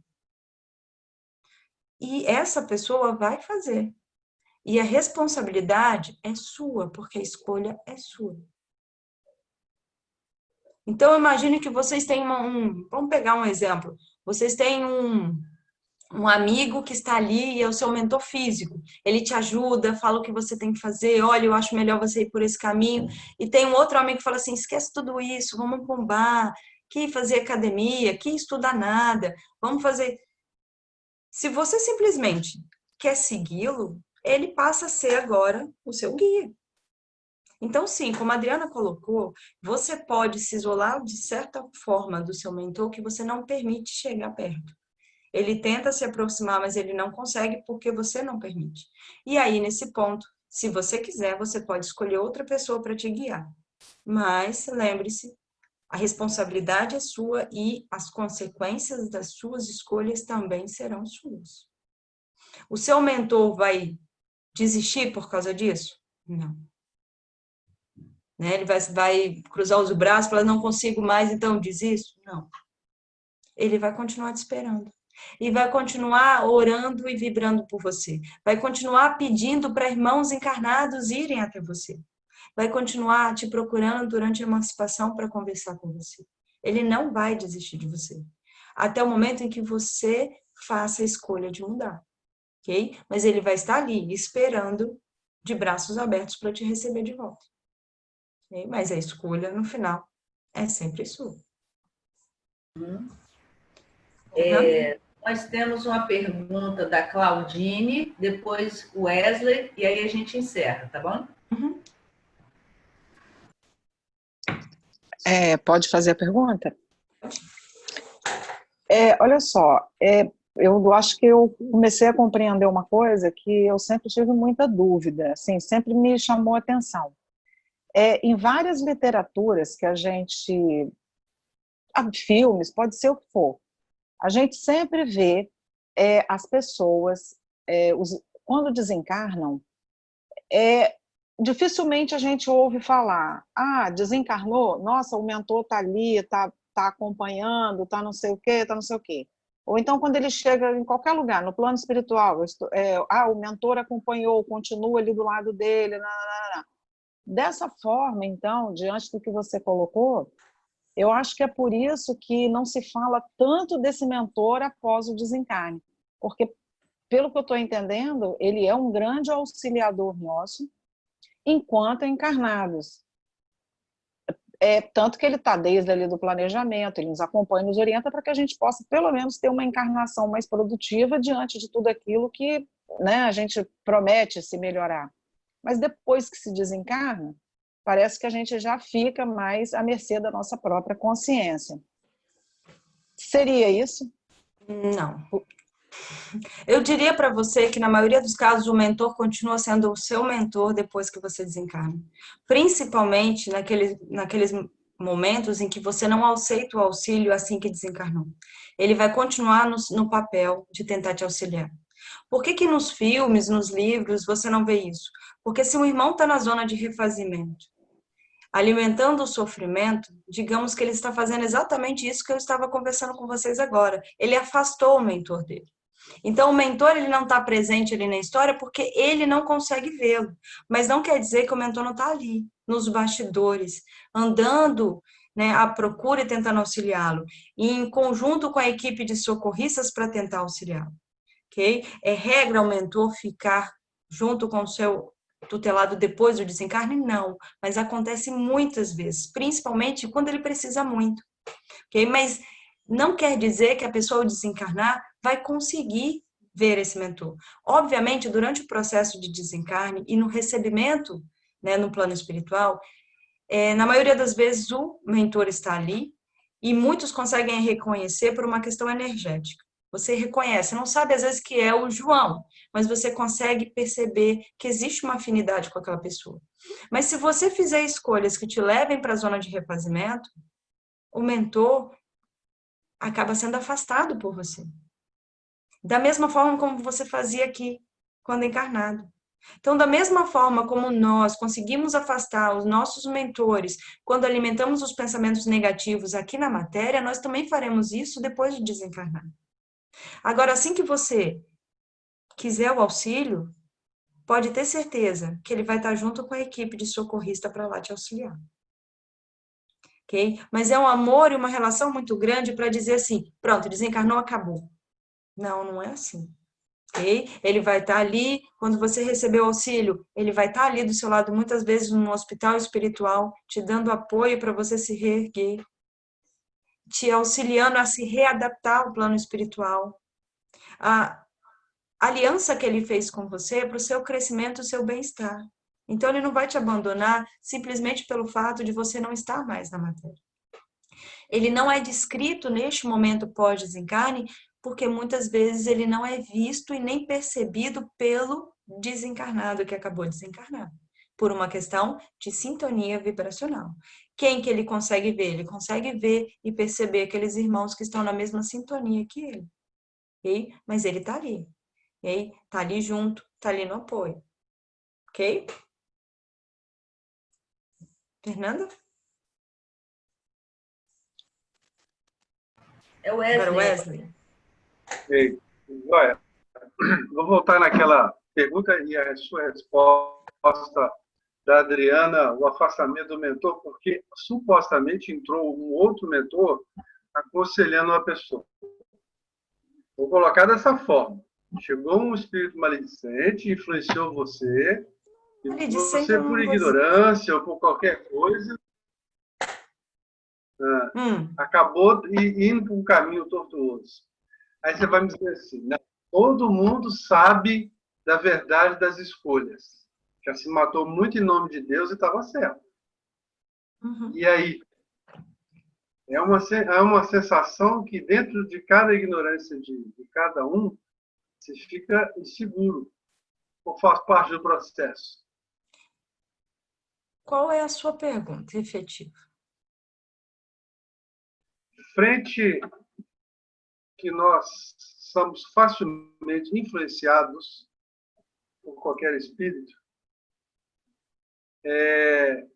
E essa pessoa vai fazer. E a responsabilidade é sua, porque a escolha é sua. Então, imagine que vocês têm vamos pegar um exemplo. Vocês têm um amigo que está ali e é o seu mentor físico. Ele te ajuda, fala o que você tem que fazer, olha, eu acho melhor você ir por esse caminho. E tem um outro amigo que fala assim, esquece tudo isso, vamos para um bar, que fazer academia, que estudar nada, vamos fazer... Se você simplesmente quer segui-lo, ele passa a ser agora o seu guia. Então, sim, como a Adriana colocou, você pode se isolar de certa forma do seu mentor que você não permite chegar perto. Ele tenta se aproximar, mas ele não consegue porque você não permite. E aí, nesse ponto, se você quiser, você pode escolher outra pessoa para te guiar. Mas, lembre-se, a responsabilidade é sua e as consequências das suas escolhas também serão suas. O seu mentor vai desistir por causa disso? Não. Né? Ele vai cruzar os braços e falar, não consigo mais, então desisto? Não. Ele vai continuar te esperando. E vai continuar orando e vibrando por você. Vai continuar pedindo para irmãos encarnados irem até você. Vai continuar te procurando durante a emancipação para conversar com você. Ele não vai desistir de você. Até o momento em que você faça a escolha de mudar, ok? Mas ele vai estar ali, esperando de braços abertos para te receber de volta. Okay? Mas a escolha, no final, é sempre sua. Nós temos uma pergunta da Claudine, depois o Wesley, e aí a gente encerra, tá bom? Uhum. Pode fazer a pergunta? Olha só, eu acho que eu comecei a compreender uma coisa que eu sempre tive muita dúvida, assim, sempre me chamou a atenção. Em várias literaturas que a gente, filmes, pode ser o que for, a gente sempre vê as pessoas, quando desencarnam, dificilmente a gente ouve falar, desencarnou, nossa, o mentor está ali, está acompanhando, está não sei o quê, está não sei o quê. Ou então, quando ele chega em qualquer lugar, no plano espiritual, o mentor acompanhou, continua ali do lado dele. Dessa forma, então, diante do que você colocou, eu acho que é por isso que não se fala tanto desse mentor após o desencarne. Porque, pelo que eu estou entendendo, ele é um grande auxiliador nosso, enquanto encarnados. Tanto que ele está desde ali do planejamento, ele nos acompanha, nos orienta para que a gente possa, pelo menos, ter uma encarnação mais produtiva diante de tudo aquilo que, né, a gente promete se melhorar. Mas depois que se desencarna, parece que a gente já fica mais à mercê da nossa própria consciência. Seria isso? Não. Eu diria para você que, na maioria dos casos, o mentor continua sendo o seu mentor depois que você desencarna. Principalmente naqueles momentos em que você não aceita o auxílio assim que desencarnou. Ele vai continuar no papel de tentar te auxiliar. Por que nos filmes, nos livros, você não vê isso? Porque se um irmão está na zona de refazimento, alimentando o sofrimento, digamos que ele está fazendo exatamente isso que eu estava conversando com vocês agora. Ele afastou o mentor dele. Então, o mentor ele não está presente ali na história porque ele não consegue vê-lo. Mas não quer dizer que o mentor não está ali, nos bastidores, andando, né, à procura e tentando auxiliá-lo, em conjunto com a equipe de socorristas para tentar auxiliá-lo. Okay? É regra o mentor ficar junto com o seu tutelado depois do desencarne? Não, mas acontece muitas vezes, principalmente quando ele precisa muito. Okay? Mas não quer dizer que a pessoa ao desencarnar vai conseguir ver esse mentor. Obviamente, durante o processo de desencarne e no recebimento, né, no plano espiritual, na maioria das vezes o mentor está ali e muitos conseguem reconhecer por uma questão energética. Você reconhece, não sabe às vezes que é o João, mas você consegue perceber que existe uma afinidade com aquela pessoa. Mas se você fizer escolhas que te levem para a zona de refazimento, o mentor acaba sendo afastado por você. Da mesma forma como você fazia aqui, quando encarnado. Então, da mesma forma como nós conseguimos afastar os nossos mentores quando alimentamos os pensamentos negativos aqui na matéria, nós também faremos isso depois de desencarnar. Agora, assim que você quiser o auxílio, pode ter certeza que ele vai estar junto com a equipe de socorrista para lá te auxiliar. Okay? Mas é um amor e uma relação muito grande para dizer assim, pronto, desencarnou, acabou. Não, não é assim. Okay? Ele vai estar ali, quando você receber o auxílio, ele vai estar ali do seu lado, muitas vezes no hospital espiritual, te dando apoio para você se reerguer, te auxiliando a se readaptar ao plano espiritual. A aliança que ele fez com você é para o seu crescimento e o seu bem-estar. Então, ele não vai te abandonar simplesmente pelo fato de você não estar mais na matéria. Ele não é descrito neste momento pós-desencarne, porque muitas vezes ele não é visto e nem percebido pelo desencarnado que acabou de desencarnar, por uma questão de sintonia vibracional. Quem que ele consegue ver? Ele consegue ver e perceber aqueles irmãos que estão na mesma sintonia que ele. Okay? Mas ele está ali. Okay? Está ali junto, está ali no apoio. Ok? Fernanda? É o Wesley. Agora Wesley. Ei, olha, vou voltar naquela pergunta e a sua resposta da Adriana, o afastamento do mentor, porque supostamente entrou um outro mentor aconselhando a pessoa. Vou colocar dessa forma. Chegou um espírito maledicente, influenciou você, e Maledicente você, eu não por vou dizer. ignorância ou por qualquer coisa, acabou indo para um caminho tortuoso. Aí você vai me dizer assim, né? Todo mundo sabe da verdade das escolhas. Já se matou muito em nome de Deus e estava certo. E aí? É uma sensação que dentro de cada ignorância de cada um, você fica inseguro. Ou faz parte do processo? Qual é a sua pergunta efetiva? Frente que nós somos facilmente influenciados por qualquer espírito, é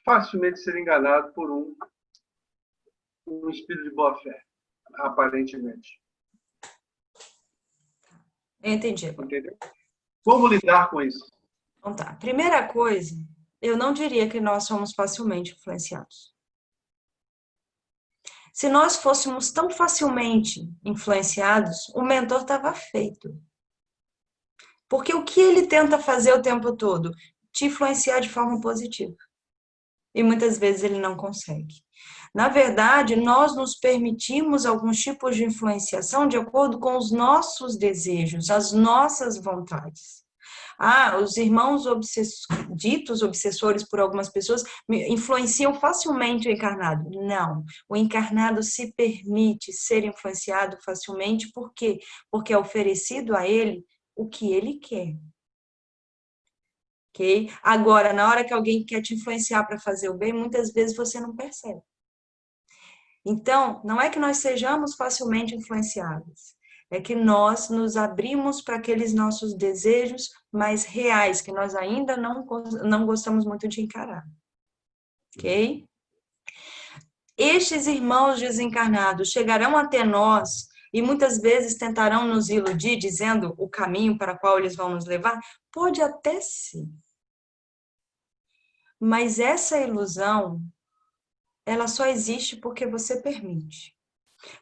facilmente ser enganado por um espírito de boa fé, aparentemente. Entendi agora. Entendeu? Como lidar com isso? Então tá. Primeira coisa, eu não diria que nós somos facilmente influenciados. Se nós fôssemos tão facilmente influenciados, o mentor estava feito. Porque o que ele tenta fazer o tempo todo? Te influenciar de forma positiva. E muitas vezes ele não consegue. Na verdade, nós nos permitimos alguns tipos de influenciação de acordo com os nossos desejos, as nossas vontades. Os irmãos ditos obsessores por algumas pessoas influenciam facilmente o encarnado. Não, o encarnado se permite ser influenciado facilmente, por quê? Porque é oferecido a ele o que ele quer. Ok? Agora, na hora que alguém quer te influenciar para fazer o bem, muitas vezes você não percebe. Então, não é que nós sejamos facilmente influenciados, é que nós nos abrimos para aqueles nossos desejos mais reais, que nós ainda não gostamos muito de encarar. Ok? Estes irmãos desencarnados chegarão até nós e muitas vezes tentarão nos iludir, dizendo o caminho para qual eles vão nos levar? Pode até ser. Mas essa ilusão, ela só existe porque você permite.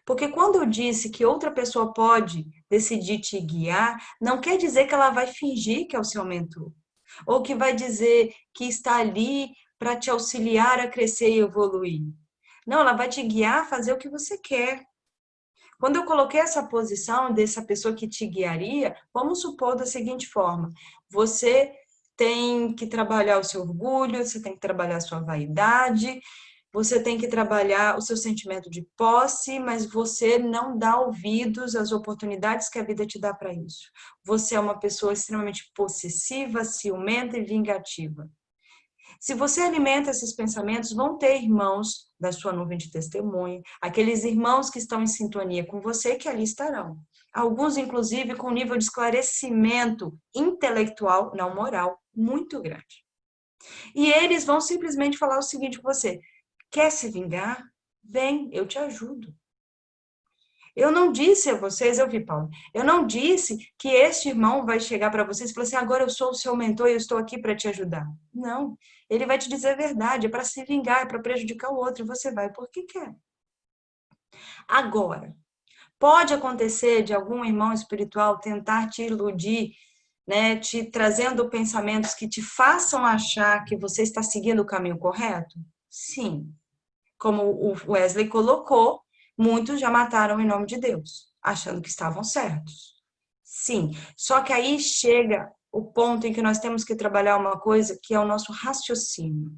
Porque quando eu disse que outra pessoa pode decidir te guiar, não quer dizer que ela vai fingir que é o seu mentor. Ou que vai dizer que está ali para te auxiliar a crescer e evoluir. Não, ela vai te guiar a fazer o que você quer. Quando eu coloquei essa posição dessa pessoa que te guiaria, vamos supor da seguinte forma: você tem que trabalhar o seu orgulho, você tem que trabalhar a sua vaidade, você tem que trabalhar o seu sentimento de posse, mas você não dá ouvidos às oportunidades que a vida te dá para isso. Você é uma pessoa extremamente possessiva, ciumenta e vingativa. Se você alimenta esses pensamentos, vão ter irmãos da sua nuvem de testemunha, aqueles irmãos que estão em sintonia com você, que ali estarão. Alguns, inclusive, com nível de esclarecimento intelectual, não moral, muito grande. E eles vão simplesmente falar o seguinte com você: quer se vingar? Vem, eu te ajudo. Eu não disse a vocês, eu vi, Paulo, eu não disse que este irmão vai chegar para vocês e falar assim: agora eu sou o seu mentor e eu estou aqui para te ajudar. Não, ele vai te dizer a verdade, é para se vingar, é para prejudicar o outro, e você vai porque quer. Agora, pode acontecer de algum irmão espiritual tentar te iludir, né, te trazendo pensamentos que te façam achar que você está seguindo o caminho correto? Sim. Como o Wesley colocou, muitos já mataram em nome de Deus, achando que estavam certos. Sim, só que aí chega o ponto em que nós temos que trabalhar uma coisa que é o nosso raciocínio.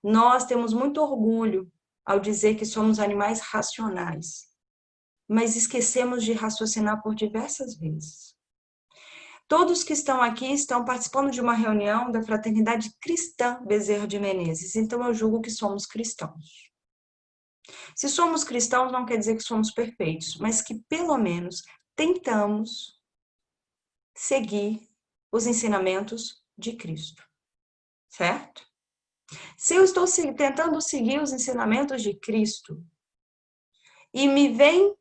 Nós temos muito orgulho ao dizer que somos animais racionais, mas esquecemos de raciocinar por diversas vezes. Todos que estão aqui estão participando de uma reunião da Fraternidade Cristã Bezerra de Menezes, então eu julgo que somos cristãos. Se somos cristãos, não quer dizer que somos perfeitos, mas que pelo menos tentamos seguir os ensinamentos de Cristo, certo? Se eu estou tentando seguir os ensinamentos de Cristo e me vem,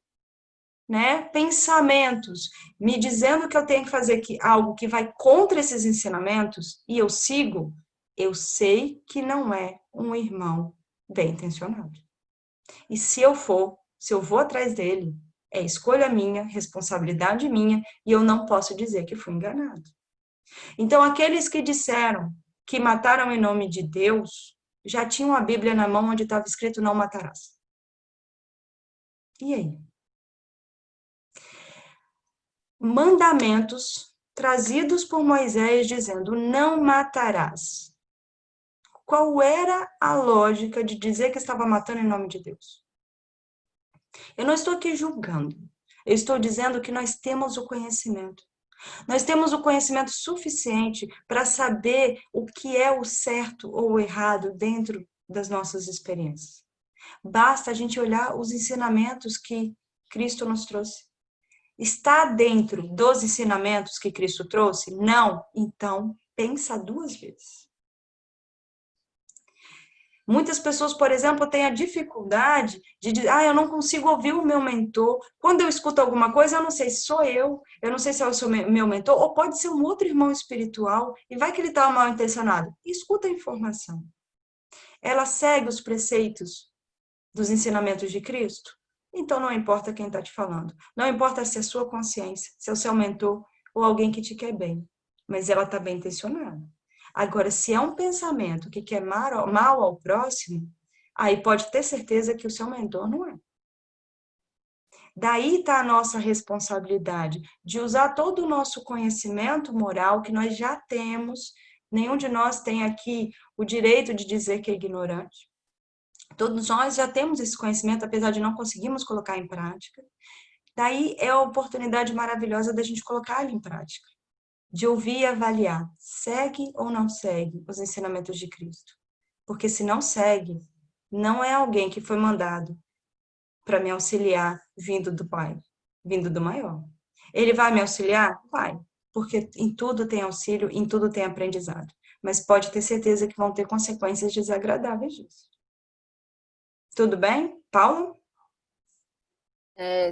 né, pensamentos me dizendo que eu tenho que fazer algo que vai contra esses ensinamentos e eu sigo, eu sei que não é um irmão bem intencionado. E se eu for, Se eu vou atrás dele, é escolha minha, responsabilidade minha, e eu não posso dizer que fui enganado. Então, aqueles que disseram que mataram em nome de Deus, já tinham a Bíblia na mão onde estava escrito não matarás. E aí? Mandamentos trazidos por Moisés dizendo não matarás. Qual era a lógica de dizer que estava matando em nome de Deus? Eu não estou aqui julgando. Eu estou dizendo que nós temos o conhecimento. Nós temos o conhecimento suficiente para saber o que é o certo ou o errado dentro das nossas experiências. Basta a gente olhar os ensinamentos que Cristo nos trouxe. Está dentro dos ensinamentos que Cristo trouxe? Não. Então, pensa 2 vezes. Muitas pessoas, por exemplo, têm a dificuldade de dizer, eu não consigo ouvir o meu mentor. Quando eu escuto alguma coisa, eu não sei se sou eu não sei se é o meu mentor, ou pode ser um outro irmão espiritual, e vai que ele está mal intencionado. Escuta a informação. Ela segue os preceitos dos ensinamentos de Cristo? Então não importa quem está te falando. Não importa se é sua consciência, se é o seu mentor, ou alguém que te quer bem. Mas ela está bem intencionada. Agora, se é um pensamento que quer mal ao próximo, aí pode ter certeza que o seu mentor não é. Daí está a nossa responsabilidade de usar todo o nosso conhecimento moral que nós já temos. Nenhum de nós tem aqui o direito de dizer que é ignorante. Todos nós já temos esse conhecimento, apesar de não conseguirmos colocar em prática. Daí é a oportunidade maravilhosa da gente colocar ele em prática. De ouvir e avaliar, segue ou não segue os ensinamentos de Cristo. Porque se não segue, não é alguém que foi mandado para me auxiliar vindo do Pai, vindo do Maior. Ele vai me auxiliar? Vai. Porque em tudo tem auxílio, em tudo tem aprendizado. Mas pode ter certeza que vão ter consequências desagradáveis disso. Tudo bem? Paulo?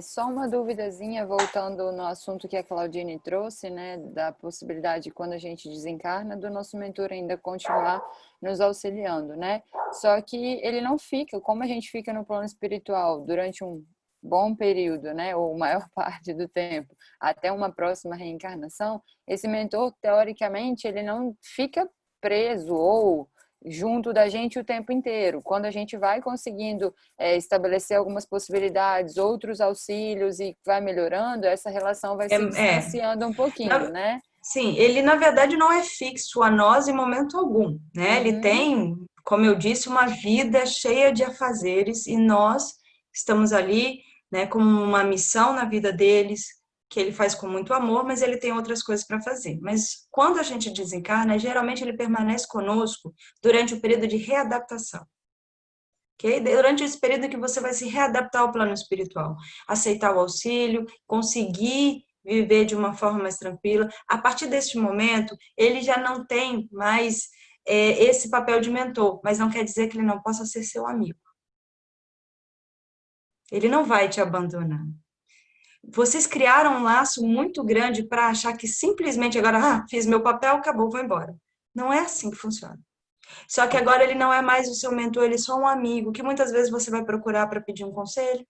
Só uma duvidazinha, voltando no assunto que a Claudine trouxe, né, da possibilidade, quando a gente desencarna, do nosso mentor ainda continuar nos auxiliando, né? Só que ele não fica, como a gente fica no plano espiritual durante um bom período, né, ou maior parte do tempo, até uma próxima reencarnação, esse mentor, teoricamente, ele não fica preso ou junto da gente o tempo inteiro. Quando a gente vai conseguindo estabelecer algumas possibilidades, outros auxílios e vai melhorando, essa relação vai se distanciando um pouquinho, né? Sim, ele na verdade não é fixo a nós em momento algum, né? Ele tem, como eu disse, uma vida cheia de afazeres e nós estamos ali, né, como uma missão na vida deles, que ele faz com muito amor, mas ele tem outras coisas para fazer. Mas quando a gente desencarna, geralmente ele permanece conosco durante o período de readaptação. Okay? Durante esse período que você vai se readaptar ao plano espiritual, aceitar o auxílio, conseguir viver de uma forma mais tranquila. A partir deste momento, ele já não tem mais esse papel de mentor, mas não quer dizer que ele não possa ser seu amigo. Ele não vai te abandonar. Vocês criaram um laço muito grande para achar que simplesmente agora, fiz meu papel, acabou, vou embora. Não é assim que funciona. Só que agora ele não é mais o seu mentor, ele é só um amigo, que muitas vezes você vai procurar para pedir um conselho,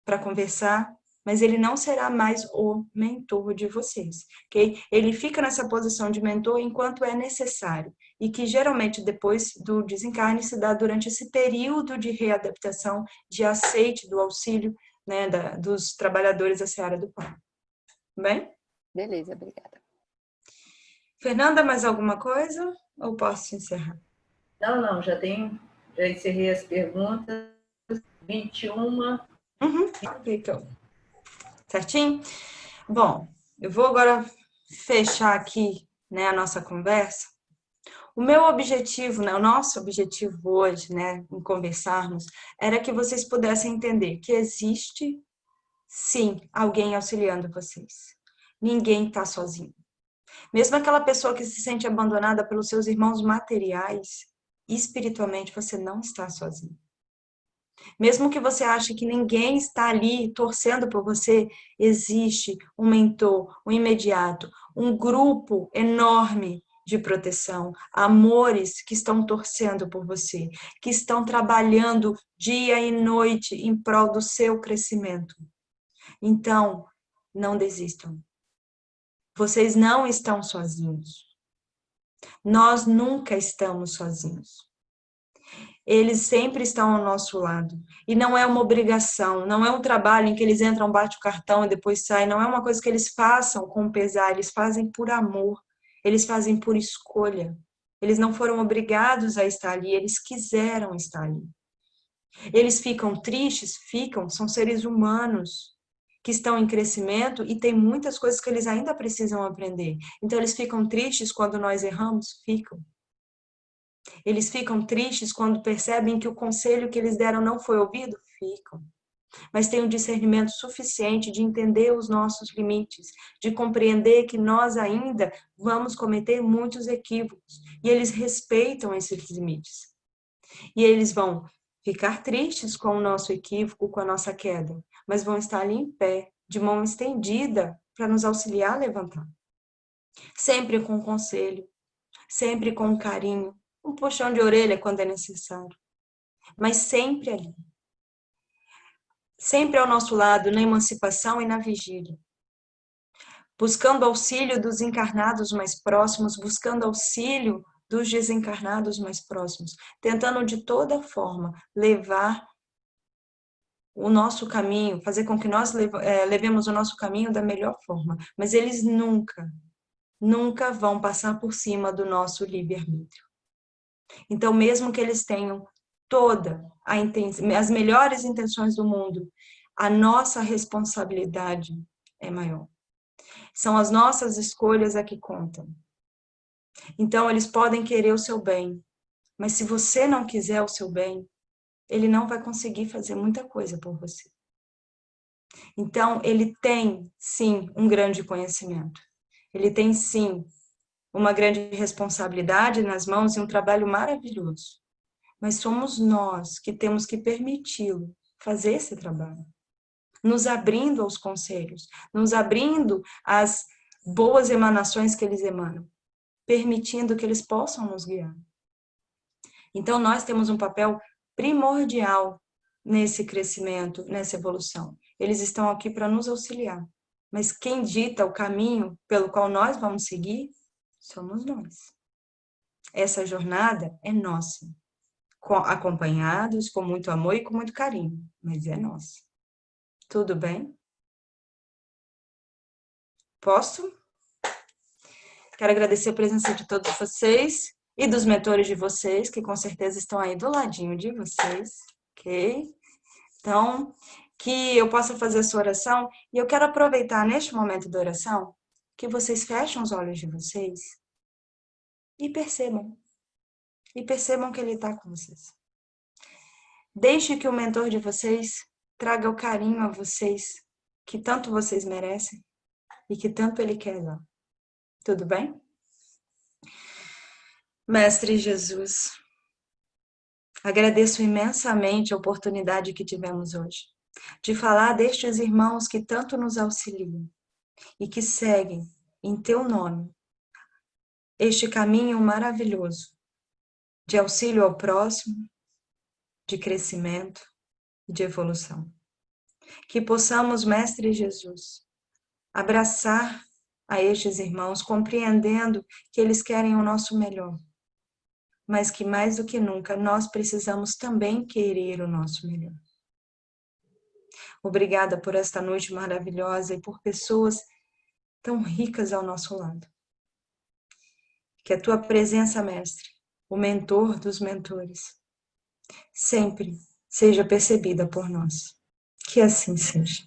para conversar, mas ele não será mais o mentor de vocês, ok? Ele fica nessa posição de mentor enquanto é necessário, e que geralmente depois do desencarne se dá durante esse período de readaptação, de aceite do auxílio, né, dos trabalhadores da seara do Pai. Bem? Beleza, obrigada. Fernanda, mais alguma coisa? Ou posso encerrar? Não, já encerrei as perguntas. 21. Então, certinho? Bom, eu vou agora fechar aqui, né, a nossa conversa. O meu objetivo, né, o nosso objetivo hoje, né, em conversarmos, era que vocês pudessem entender que existe, sim, alguém auxiliando vocês. Ninguém está sozinho. Mesmo aquela pessoa que se sente abandonada pelos seus irmãos materiais, espiritualmente você não está sozinho. Mesmo que você ache que ninguém está ali torcendo por você, existe um mentor, um imediato, um grupo enorme de proteção, amores que estão torcendo por você, que estão trabalhando dia e noite em prol do seu crescimento. Então, não desistam. Vocês não estão sozinhos. Nós nunca estamos sozinhos. Eles sempre estão ao nosso lado. E não é uma obrigação, não é um trabalho em que eles entram, batem o cartão e depois saem. Não é uma coisa que eles façam com pesar, eles fazem por amor. Eles fazem por escolha. Eles não foram obrigados a estar ali, eles quiseram estar ali. Eles ficam tristes? Ficam, são seres humanos que estão em crescimento e tem muitas coisas que eles ainda precisam aprender. Então, eles ficam tristes quando nós erramos? Ficam. Eles ficam tristes quando percebem que o conselho que eles deram não foi ouvido? Ficam. Mas têm um discernimento suficiente de entender os nossos limites, de compreender que nós ainda vamos cometer muitos equívocos. E eles respeitam esses limites. E eles vão ficar tristes com o nosso equívoco, com a nossa queda, mas vão estar ali em pé, de mão estendida, para nos auxiliar a levantar. Sempre com conselho, sempre com carinho, um puxão de orelha quando é necessário, mas sempre ali. Sempre ao nosso lado, na emancipação e na vigília. Buscando auxílio dos encarnados mais próximos, buscando auxílio dos desencarnados mais próximos, tentando de toda forma levar o nosso caminho, fazer com que nós levemos o nosso caminho da melhor forma. Mas eles nunca vão passar por cima do nosso livre-arbítrio. Então, mesmo que eles tenham as melhores intenções do mundo, a nossa responsabilidade é maior. São as nossas escolhas a que contam. Então, eles podem querer o seu bem, mas se você não quiser o seu bem, ele não vai conseguir fazer muita coisa por você. Então, ele tem, sim, um grande conhecimento. Ele tem, sim, uma grande responsabilidade nas mãos e um trabalho maravilhoso. Mas somos nós que temos que permiti-lo fazer esse trabalho. Nos abrindo aos conselhos, nos abrindo às boas emanações que eles emanam, permitindo que eles possam nos guiar. Então, nós temos um papel primordial nesse crescimento, nessa evolução. Eles estão aqui para nos auxiliar. Mas quem dita o caminho pelo qual nós vamos seguir, somos nós. Essa jornada é nossa. Acompanhados, com muito amor e com muito carinho, mas é nossa. Tudo bem? Posso? Quero agradecer a presença de todos vocês e dos mentores de vocês, que com certeza estão aí do ladinho de vocês, ok? Então, que eu possa fazer a sua oração, e eu quero aproveitar neste momento da oração, que vocês fechem os olhos de vocês e percebam que ele está com vocês. Deixe que o mentor de vocês traga o carinho a vocês, que tanto vocês merecem e que tanto ele quer dar. Tudo bem? Mestre Jesus, agradeço imensamente a oportunidade que tivemos hoje de falar destes irmãos que tanto nos auxiliam e que seguem em teu nome este caminho maravilhoso de auxílio ao próximo, de crescimento e de evolução. Que possamos, Mestre Jesus, abraçar a estes irmãos, compreendendo que eles querem o nosso melhor, mas que mais do que nunca nós precisamos também querer o nosso melhor. Obrigada por esta noite maravilhosa e por pessoas tão ricas ao nosso lado. Que a tua presença, Mestre, o mentor dos mentores, sempre seja percebida por nós. Que assim seja.